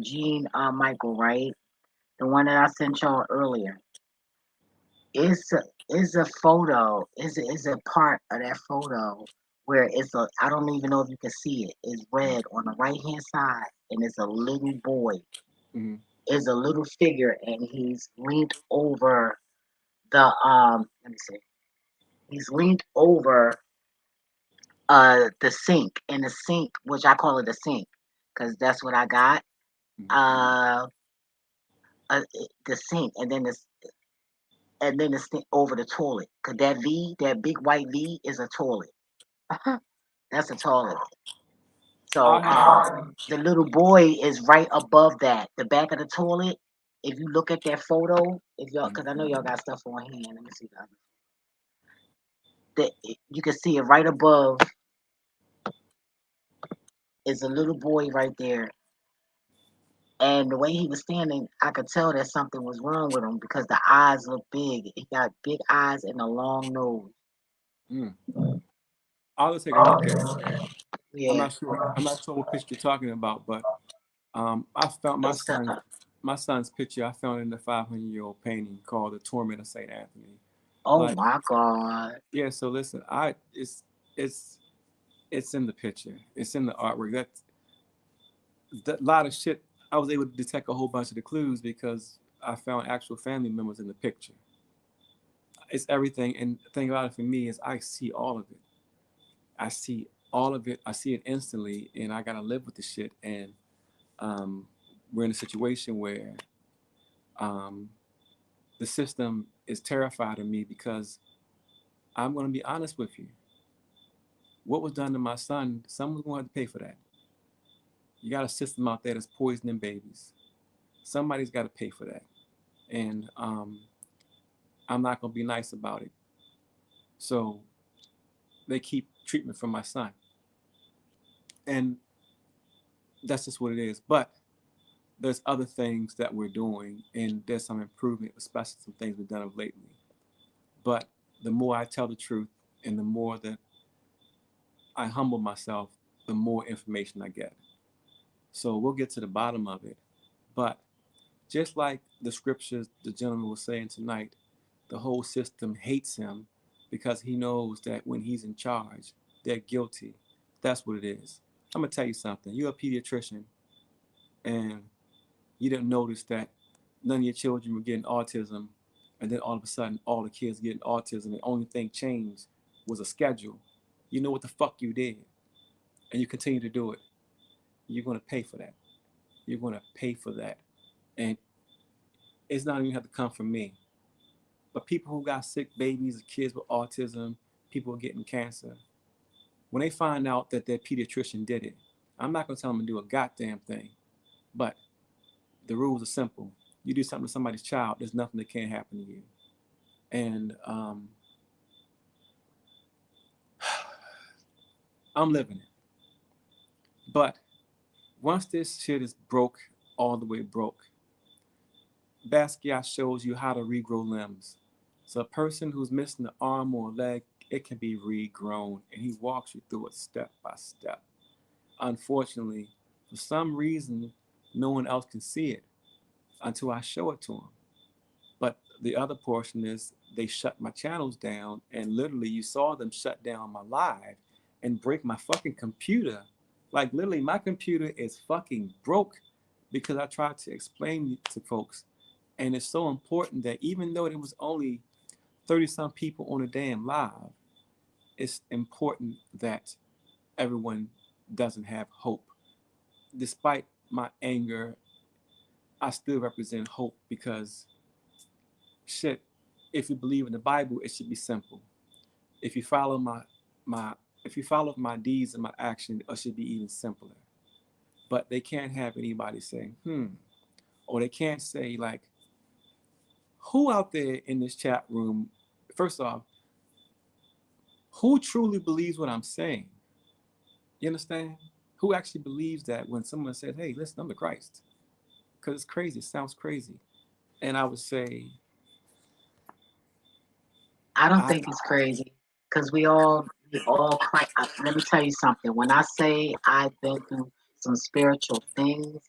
Gene Michael, right? The one that I sent y'all earlier. Is a photo, is a part of that photo where it's a, I don't even know if you can see it. It's red on the right hand side and it's a little boy. Mm-hmm. Is a little figure and he's leaned over the let me see. He's leaned over the sink, and the sink, which I call it a sink, because that's what I got. Uh, the sink, and then the sink over the toilet. Cause that V, that big white V, is a toilet. That's a toilet. So the little boy is right above that, the back of the toilet. If you look at that photo, if y'all, cause I know y'all got stuff on hand. Let me see that. You can see it right above is a little boy right there. And the way he was standing, I could tell that something was wrong with him because the eyes look big. He got big eyes and a long nose. Mm. I'll take a look at it. I'm Yeah. not sure. I'm not sure what picture you're talking about, but I found It's the, my son's picture. I found in the 500-year-old painting called "The Torment of Saint Anthony." oh Like, my God. yeah. So listen, it's it's in the picture. It's in the artwork. That lot of shit. I was able to detect a whole bunch of the clues because I found actual family members in the picture. It's everything. And the thing about it for me is I see all of it. I see all of it. I see it instantly, and I gotta live with the shit. And um, we're in a situation where um, the system is terrified of me because I'm gonna be honest with you. What was done to my son, someone's gonna have to pay for that. You got a system out there that's poisoning babies. Somebody's got to pay for that, and I'm not gonna be nice about it. So they keep treatment for my son, and that's just what it is. But there's other things that we're doing, and there's some improvement, especially some things we've done of lately. But the more I tell the truth, and the more that I humble myself, the more information I get. So we'll get to the bottom of it. But just like the scriptures the gentleman was saying tonight, the whole system hates him because he knows that when he's in charge, they're guilty. That's what it is. I'm gonna tell you something. You're a pediatrician, and you didn't notice that none of your children were getting autism, and then all of a sudden, all the kids getting autism. The only thing changed was a schedule. You know what the fuck you did, and you continue to do it. You're gonna pay for that. You're gonna pay for that, and it's not even have to come from me. But people who got sick babies, kids with autism, people getting cancer, when they find out that their pediatrician did it, I'm not gonna tell them to do a goddamn thing. But the rules are simple. You do something to somebody's child, there's nothing that can't happen to you. And I'm living it. But once this shit is broke, all the way broke, Basquiat shows you how to regrow limbs. So a person who's missing an arm or a leg, it can be regrown, and he walks you through it step by step. Unfortunately, for some reason, no one else can see it until I show it to them. But the other portion is they shut my channels down, and literally you saw them shut down my live and break my fucking computer. Like literally, my computer is fucking broke because I tried to explain to folks, and it's so important that even though it was only 30 some people on a damn live, it's important that everyone doesn't have hope. Despite my anger, I still represent hope because shit, if you believe in the Bible, it should be simple. If you follow my if you follow my deeds and my actions, it should be even simpler. But they can't have anybody saying, or they can't say like, who out there in this chat room, first off, who truly believes what I'm saying? You understand? Who actually believes that when someone says, hey, listen, I'm the Christ? Because it's crazy. It sounds crazy. And I would say, I don't I, think it's crazy because we all cry. Let me tell you something. When I say I've been through some spiritual things,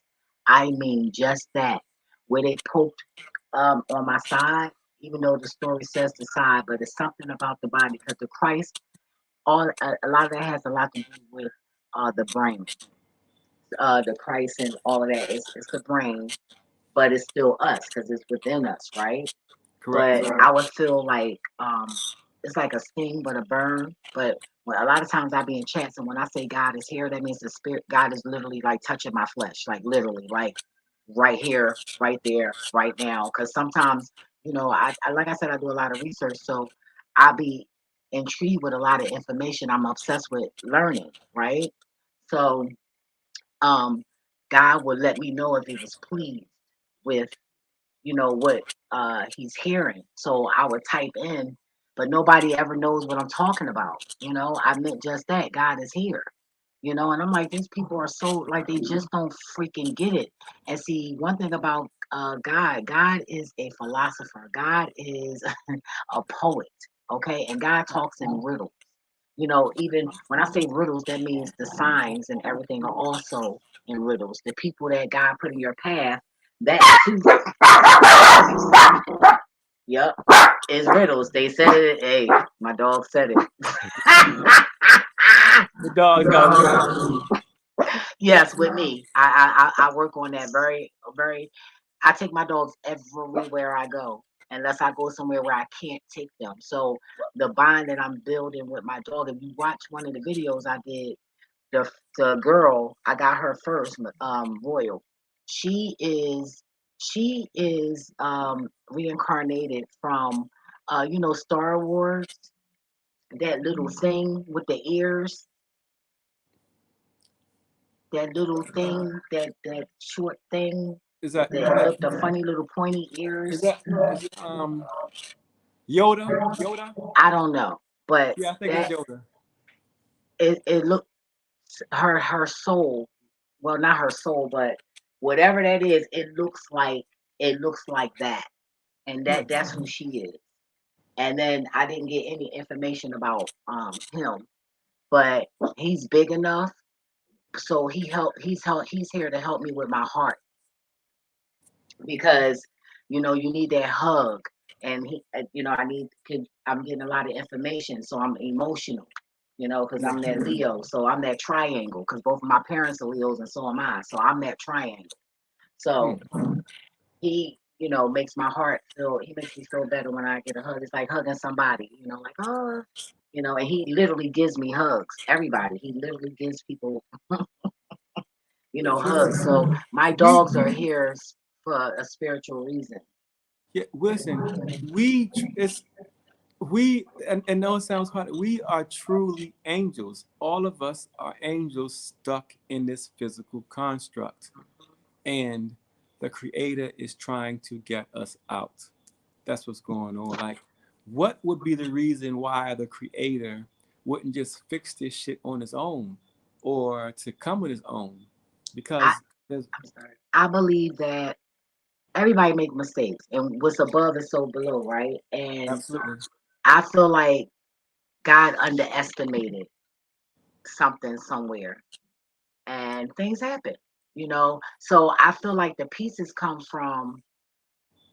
I mean just that. Where they poked on my side, even though the story says the side, but it's something about the body because the Christ, a lot of that has a lot to do with the brain, the Christ and all of that. It's the brain, but it's still us because it's within us, right? correct. But I would feel like it's like a sting but a burn. But a lot of times I be in chats, and when I say God is here, that means the spirit God is literally like touching my flesh, like literally, like right here, right there, right now. Because sometimes, I like I said, I do a lot of research, so I be intrigued with a lot of information. I'm obsessed with learning, right? So um, God would let me know if He was pleased with what he's hearing. So I would type in, but nobody ever knows what I'm talking about. I meant just that. God is here. And I'm like, these people are so like they just don't freaking get it. And see, one thing about God is a philosopher. God is a poet. Okay, and God talks in riddles. Even when I say riddles, that means the signs and everything are also in riddles. The people that God put in your path, that too. Yep, is riddles. They said it. Hey, my dog said it. The dog's got Yes, with me, I work on that very very. I take my dogs everywhere I go, unless I go somewhere where I can't take them. So the bond that I'm building with my dog. If you watch one of the videos I did, the girl I got her first, Royal. She is reincarnated from Star Wars, that little thing with the ears, that little thing, that short thing is with that is that the funny little pointy is ears. that is it, Yoda? Yoda? I don't know, but Yeah, I think it's that Yoda. it looks her soul, well, not her soul, but whatever that is, it looks like that, and Hmm. that's who she is. And then I didn't get any information about him, but he's big enough, so he's here to help me with my heart, because you need that hug, and I'm getting a lot of information, so I'm emotional, because Yeah. I'm that Leo, so I'm that triangle, because both of my parents are Leos and so am I, so I'm that triangle. Hmm. So he makes my heart feel, he makes me feel better when I get a hug. It's like hugging somebody, like, oh, and he literally gives me hugs. Everybody, he literally gives people hugs. Listen, So my we dogs are here for a spiritual reason. yeah, listen, it's we and no, it sounds hard. We are truly angels. All of us are angels stuck in this physical construct. And the creator is trying to get us out. That's what's going on. Like, what would be the reason why the creator wouldn't just fix this shit on his own or to come with his own? I, Because there's I'm sorry. I believe that everybody make mistakes, and what's above is so below, right? And absolutely. I feel like God underestimated something somewhere, and things happen. So I feel like the pieces come from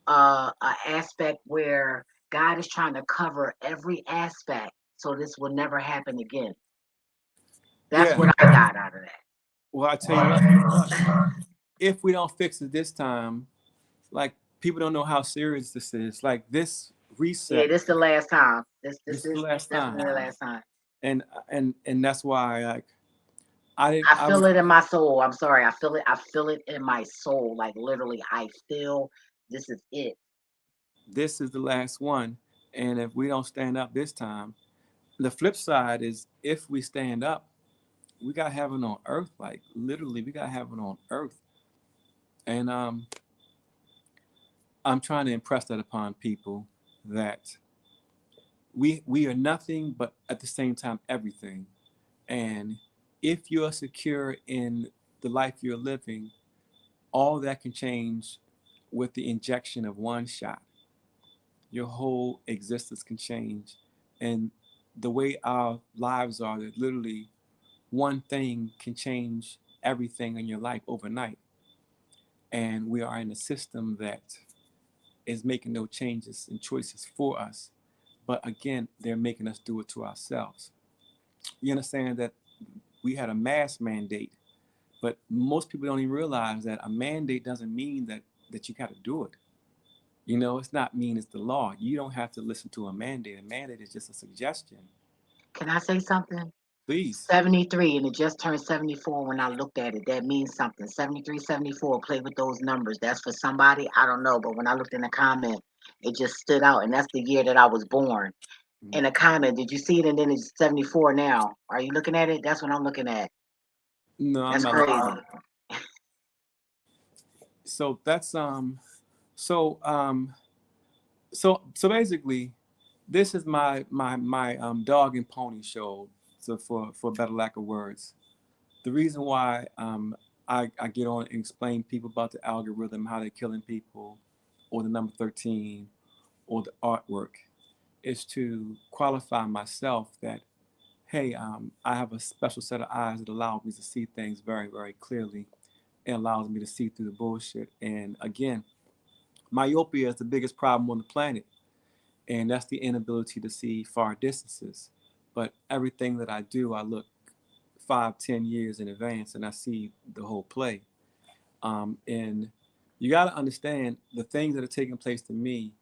an aspect where God is trying to cover every aspect, so this will never happen again. That's Yeah. what I got out of Well, I tell you what, if we don't fix it this time, like people don't know how serious this is. Like this yeah, reset, this the last time. This this this is the is last time. definitely the last time. And and that's why like I didn't I I feel was it in my soul. I'm sorry. I feel it. I feel it in my soul. Like literally, I feel this is it. this is the last one. And if we don't stand up this time, the flip side is if we stand up, we got heaven on earth. Like literally, we got heaven on earth. And I'm trying to impress that upon people, that we are nothing, but at the same time everything. And if you're secure in the life you're living, all that can change with the injection of one shot. Your whole existence can change. And the way our lives are, that literally one thing can change everything in your life overnight. And we are in a system that is making no changes and choices for us. But again, they're making us do it to ourselves. You understand that we had a mask mandate, but most people don't even realize that a mandate doesn't mean that you got to do it. You know, it's not mean it's the law. You don't have to listen to a mandate. A mandate is just a suggestion. Can I say something? Please. 73, and it just turned 74 when I looked at it. That means something. 73, 74. Play with those numbers. That's for somebody. I don't know. But when I looked in the comment, it just stood out. And that's the year that I was born. In the comment, did you see it? And then it's 74 now. Are you looking at it? That's what I'm looking at. No, I'm That's not. crazy. So that's so so basically, this is my dog and pony show. So for better lack of words, the reason why I get on and explain people about the algorithm, how they're killing people, or the number 13, or the artwork, is to qualify myself that, hey, I have a special set of eyes that allows me to see things very, very clearly, and allows me to see through the bullshit. And again, myopia is the biggest problem on the planet, and that's the inability to see far distances. But everything that I do, I look 5, 10 years in advance, and I see the whole play. And you got to understand, the things that are taking place to me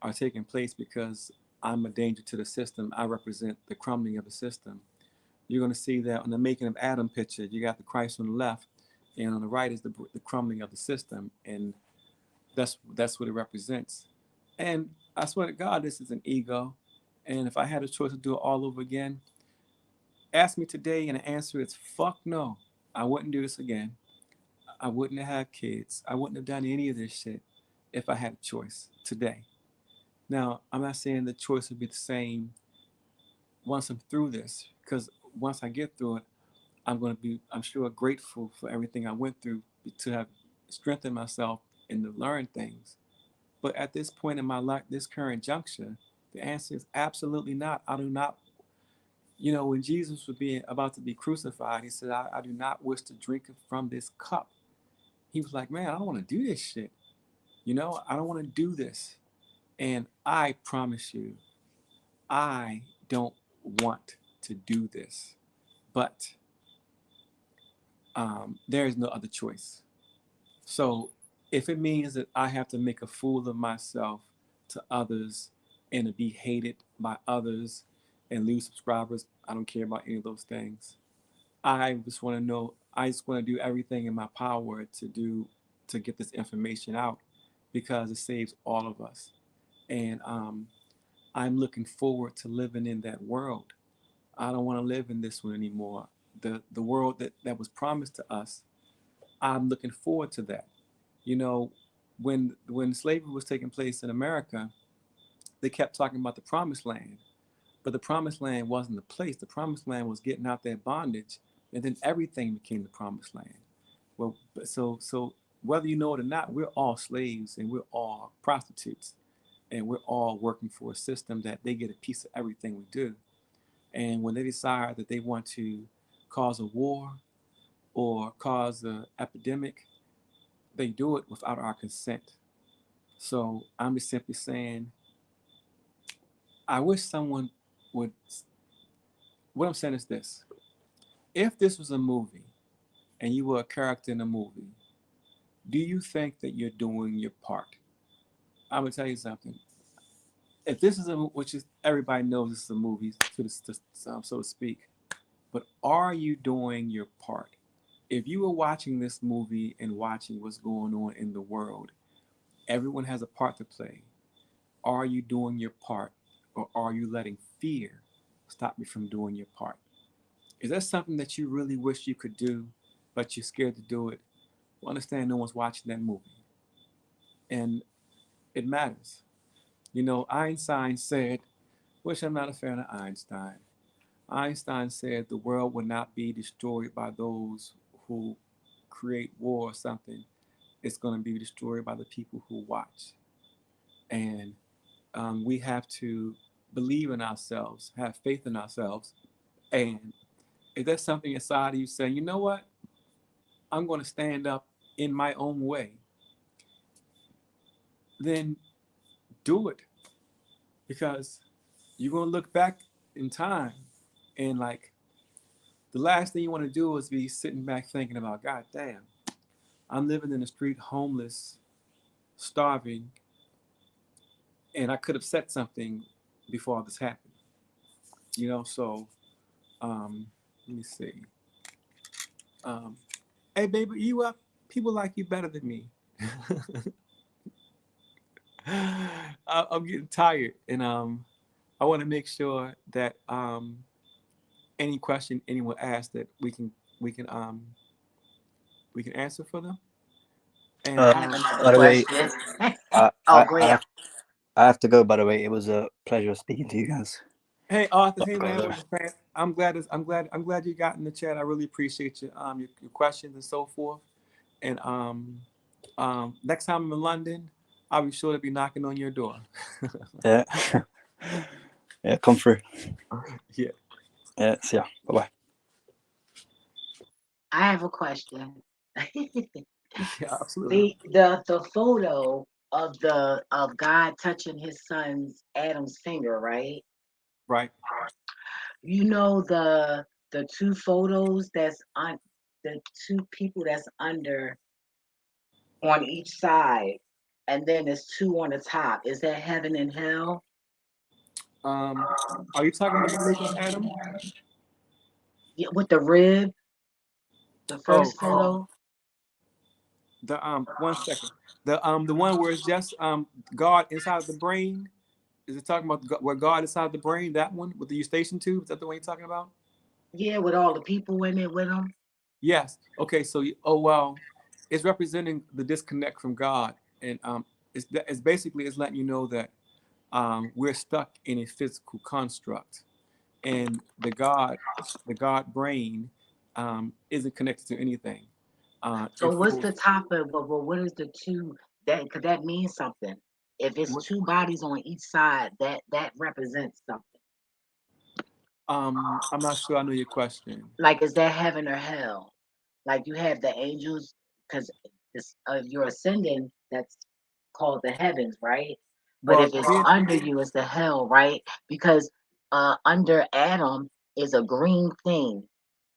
are taking place because I'm a danger to the system. I represent the crumbling of the system. You're going to see that on the Making of Adam picture, you got the Christ on the left, and on the right is the crumbling of the system. And that's what it represents. And I swear to God, this is an ego. And if I had a choice to do it all over again, ask me today, and the answer is fuck no. I wouldn't do this again. I wouldn't have had kids. I wouldn't have done any of this shit if I had a choice today. Now, I'm not saying the choice would be the same once I'm through this, because once I get through it, I'm going to be, I'm sure, grateful for everything I went through to have strengthened myself and to learn things. But at this point in my life, this current juncture, the answer is absolutely not. I do not. You know, when Jesus was being about to be crucified, he said, I do not wish to drink from this cup. He was like, man, I don't want to do this shit. You know, I don't want to do this. And I promise you, I don't want to do this. But there is no other choice. So if it means that I have to make a fool of myself to others and to be hated by others and lose subscribers, I don't care about any of those things. I just want to know, I just want to do everything in my power to get this information out, because it saves all of us. And I'm looking forward to living in that world. I don't want to live in this one anymore. The world that was promised to us, I'm looking forward to that. You know, when slavery was taking place in America, they kept talking about the promised land. But the promised land wasn't the place. The promised land was getting out that bondage, and then everything became the promised land. Well, so whether you know it or not, we're all slaves and we're all prostitutes, and we're all working for a system that they get a piece of everything we do. And when they decide that they want to cause a war or cause an epidemic, they do it without our consent. So I'm just simply saying, I wish someone would. What I'm saying is this: if this was a movie and you were a character in a movie, do you think that you're doing your part? I'm gonna tell you something. If this is which is everybody knows this is a movie, so to speak, but are you doing your part? If you were watching this movie and watching what's going on in the world, everyone has a part to play. Are you doing your part, or are you letting fear stop you from doing your part? Is that something that you really wish you could do, but you're scared to do it? Well, understand no one's watching that movie. And it matters. You know, Einstein said, which I'm not a fan of Einstein. Einstein said the world will not be destroyed by those who create war or something. It's going to be destroyed by the people who watch. And we have to believe in ourselves, have faith in ourselves. And if there's something inside of you saying, you know what, I'm going to stand up in my own way, then do it. Because you're going to look back in time and like the last thing you want to do is be sitting back thinking about, God damn, I'm living in the street, homeless, starving, and I could have said something before all this happened. You know, so let me see. Um, hey, baby, you up? People like you better than me. I'm getting tired, and I want to make sure that any question anyone asks that we can um, we can answer for them. And I have another By the way, question. I, Oh, I, go I ahead. have I have to go. By the way, it was a pleasure speaking to you guys. hey, Arthur, hey man, Brother. I'm glad you got in the chat. I really appreciate your questions and so forth. And next time I'm in London, I'll be sure to be knocking on your door. Yeah, yeah, come through. Yeah, Yeah, see ya. Bye bye. I have a question. yeah, absolutely. The photo of God touching his son's Adam's finger, right? Right. You know the two photos that's on the two people that's under on each side, and then there's two on the top. Is that heaven and hell? Um, are you talking about the image of Adam? Yeah, with the rib, the Oh, first photo. the 1 second. The one where it's just God inside of the brain. Is it talking about where God inside the brain? That one with the eustachian tube? Is that the one you're talking about? Yeah, with all the people in it with them. Yes. Okay. So, oh well, it's representing the disconnect from God, and it's basically it's letting you know that we're stuck in a physical construct, and the God brain, isn't connected to anything. So It what's feels the top of but what is the two that because that means something. If it's what two bodies on each side, that represents something. I'm not sure I know your question. Like is that heaven or hell? Like you have the angels because this you're ascending, that's called the heavens, right? But Well, if it's being under you, it's the hell, right? Because under Adam is a green thing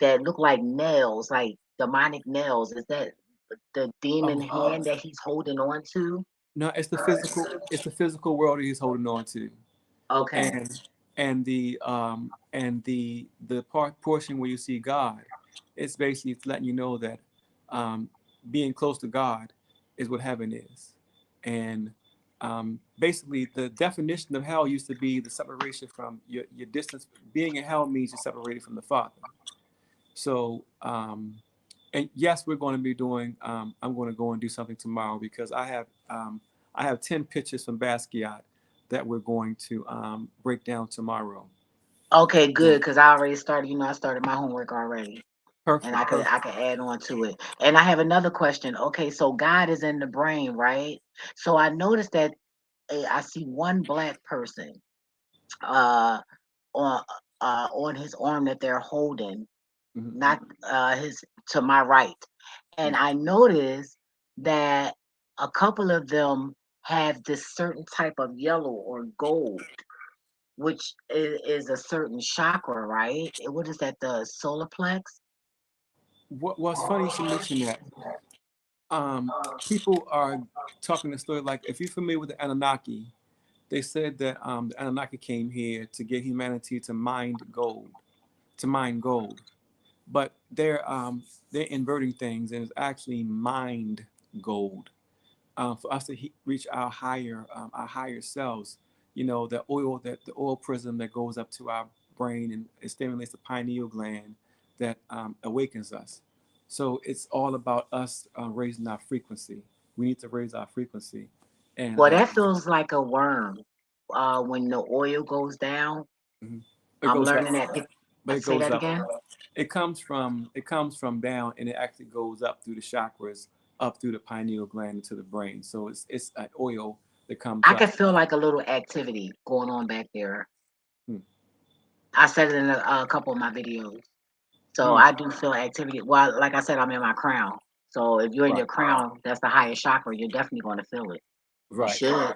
that look like nails, like demonic nails. Is that the demon oh hand that he's holding on to? no, it's the physical world that he's holding on to, Okay. and the portion where you see God, it's letting you know that being close to God is what heaven is, and basically the definition of hell used to be the separation from your distance. Being in hell means you're separated from the Father. So and yes, we're going to be doing. I'm going to go and do something tomorrow because I have 10 pictures from Basquiat that we're going to break down tomorrow. Okay, good, So because I already started, I started my homework already. And perfect, I perfect. could add on to it. And I have another question. Okay, so God is in the brain, right? So I noticed that I see one black person uh on on his arm that they're holding, Mhm, not his to my right. And mhm. I noticed that a couple of them have this certain type of yellow or gold, which is a certain chakra, right? What is that? The solar plex? What's funny you should mention that. People are talking the story like if you're familiar with the Anunnaki, they said that the Anunnaki came here to get humanity to mine gold. But they're inverting things, and it's actually mined gold. For us to reach our higher selves. You know, the oil prism that goes up to our brain and it stimulates the pineal gland that awakens us. So it's all about us raising our frequency. We need to raise our frequency, And Well, that feels like a worm. When the oil goes down, mhm. It I'm goes up, learning that. but it Say goes that up. again. It comes from down, and it actually goes up through the chakras, up through the pineal gland into the brain. So it's an oil that comes I up. can feel like a little activity going on back there. Hmm. I said it in a couple of my videos. So Hmm. I do feel activity. Well, like I said, I'm in my crown. So if you're in Right. your crown, that's the highest chakra. You're definitely going to feel it. You Right. should.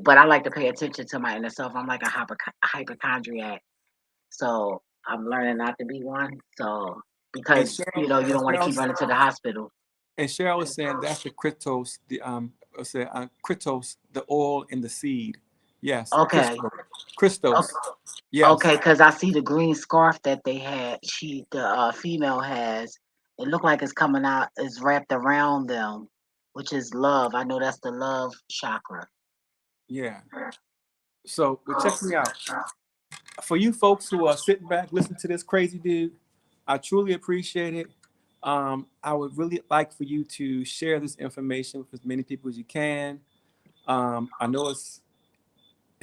But I like to pay attention to my inner self. I'm like a hypochondriac. So I'm learning not to be one. So And because Cheryl, you and don't want to Cheryl, keep running to the hospital. and Cheryl was saying that's the Kritos, Kritos, the oil in the seed. Yes, Okay. Christos, Christos. Okay. Yes, Okay, because I see the green scarf that they had. The female has. It looked like it's coming out. It's wrapped around them, which is love. I know that's the love chakra. yeah. So, well, check me out. For you folks who are sitting back listening to this crazy dude, I truly appreciate it. I would really like for you to share this information with as many people as you can. I know it's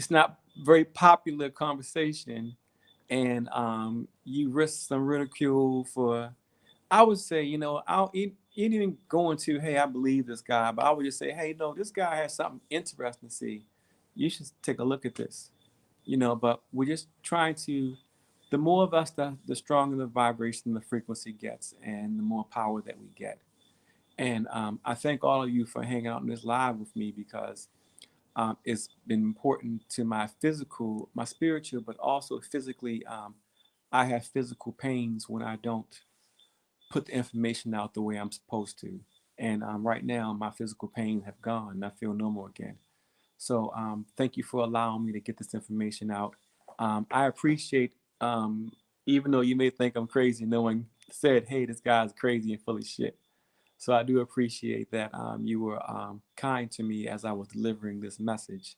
not very popular conversation, and you risk some ridicule for. I would say, I'll even go into, hey, I believe this guy, but I would just say, hey, no, this guy has something interesting to see. You should take a look at this, But we're just trying to. The more of us, the stronger the vibration, the frequency gets, and the more power that we get. And I thank all of you for hanging out in this live with me because it's been important to my physical, my spiritual, but also physically. I have physical pains when I don't put the information out the way I'm supposed to. And right now, my physical pains have gone and I feel normal again. So thank you for allowing me to get this information out. I appreciate, even though you may think I'm crazy, no one said, hey, this guy's crazy and full of shit. So I do appreciate that you were kind to me as I was delivering this message.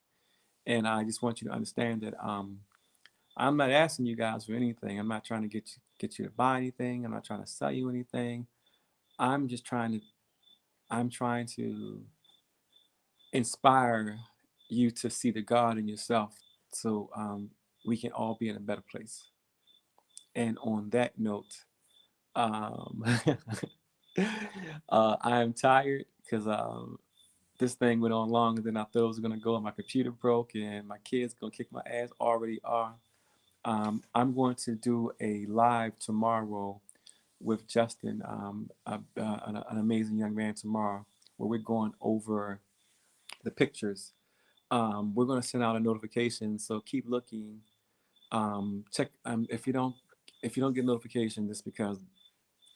And I just want you to understand that I'm not asking you guys for anything. I'm not trying to get you to buy anything. I'm not trying to sell you anything. I'm just trying to inspire you to see the God in yourself, so we can all be in a better place. And on that note, um, I am tired because this thing went on longer than I thought it was gonna go. My computer broke, and my kids gonna kick my ass. Already are. I'm going to do a live tomorrow with Justin, an amazing young man tomorrow, where we're going over the pictures. We're going to send out a notification, so keep looking. Check if you don't get notification, just because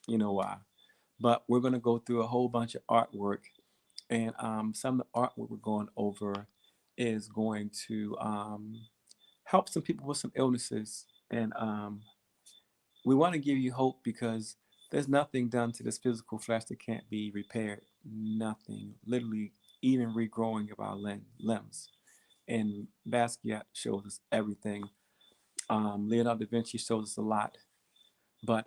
you know why. But we're going to go through a whole bunch of artwork, and some of the artwork we're going over is going to help some people with some illnesses, and we want to give you hope because there's nothing done to this physical flesh that can't be repaired. Nothing, literally, even regrowing of our limbs. And Basquiat shows us everything. Leonardo da Vinci shows us a lot. But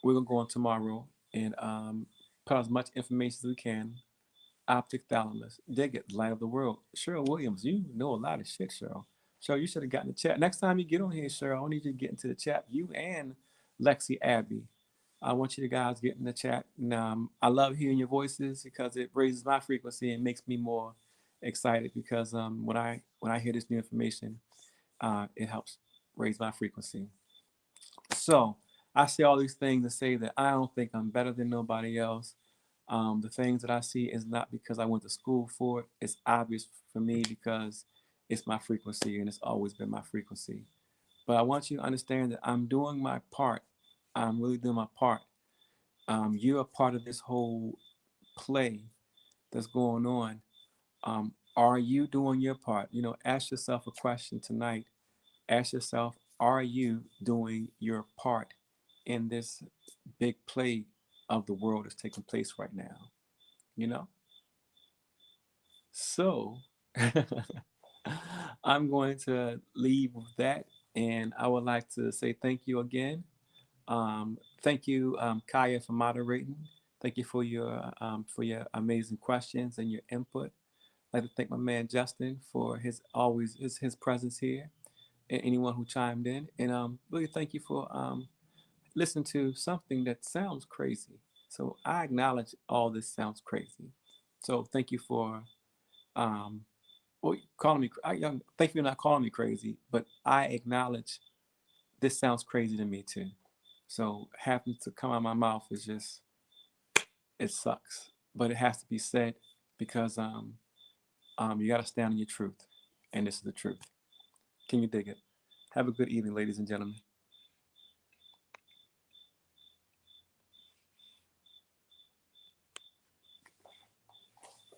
we're gonna go on tomorrow and put out as much information as we can. Optic thalamus, dig it, light of the world. Cheryl Williams, you know a lot of shit, Cheryl. Cheryl, you should have gotten the chat. Next time you get on here, Cheryl, I need you to get into the chat. You and Lexi Abbey. I want you to guys get in the chat. And I love hearing your voices because it raises my frequency and makes me more excited because when I hear this new information, it helps raise my frequency. So I say all these things to say that I don't think I'm better than nobody else. The things that I see is not because I went to school for it. It's obvious for me because it's my frequency and it's always been my frequency. But I want you to understand that I'm doing my part. I'm really doing my part. You're a part of this whole play that's going on. Are you doing your part? Ask yourself a question tonight. Ask yourself, are you doing your part in this big play of the world that's taking place right now? You know? So I'm going to leave with that. And I would like to say thank you again. Thank you, Kaya, for moderating. Thank you for your amazing questions and your input. I'd like to thank my man Justin for his presence here, and anyone who chimed in. And really thank you for listening to something that sounds crazy. So I acknowledge all this sounds crazy. So thank you for well, calling me. Thank you for not calling me crazy, but I acknowledge this sounds crazy to me too. So having to come out of my mouth is just, it sucks, but it has to be said because you got to stand on your truth, and this is the truth. Can you dig it? Have a good evening, ladies and gentlemen.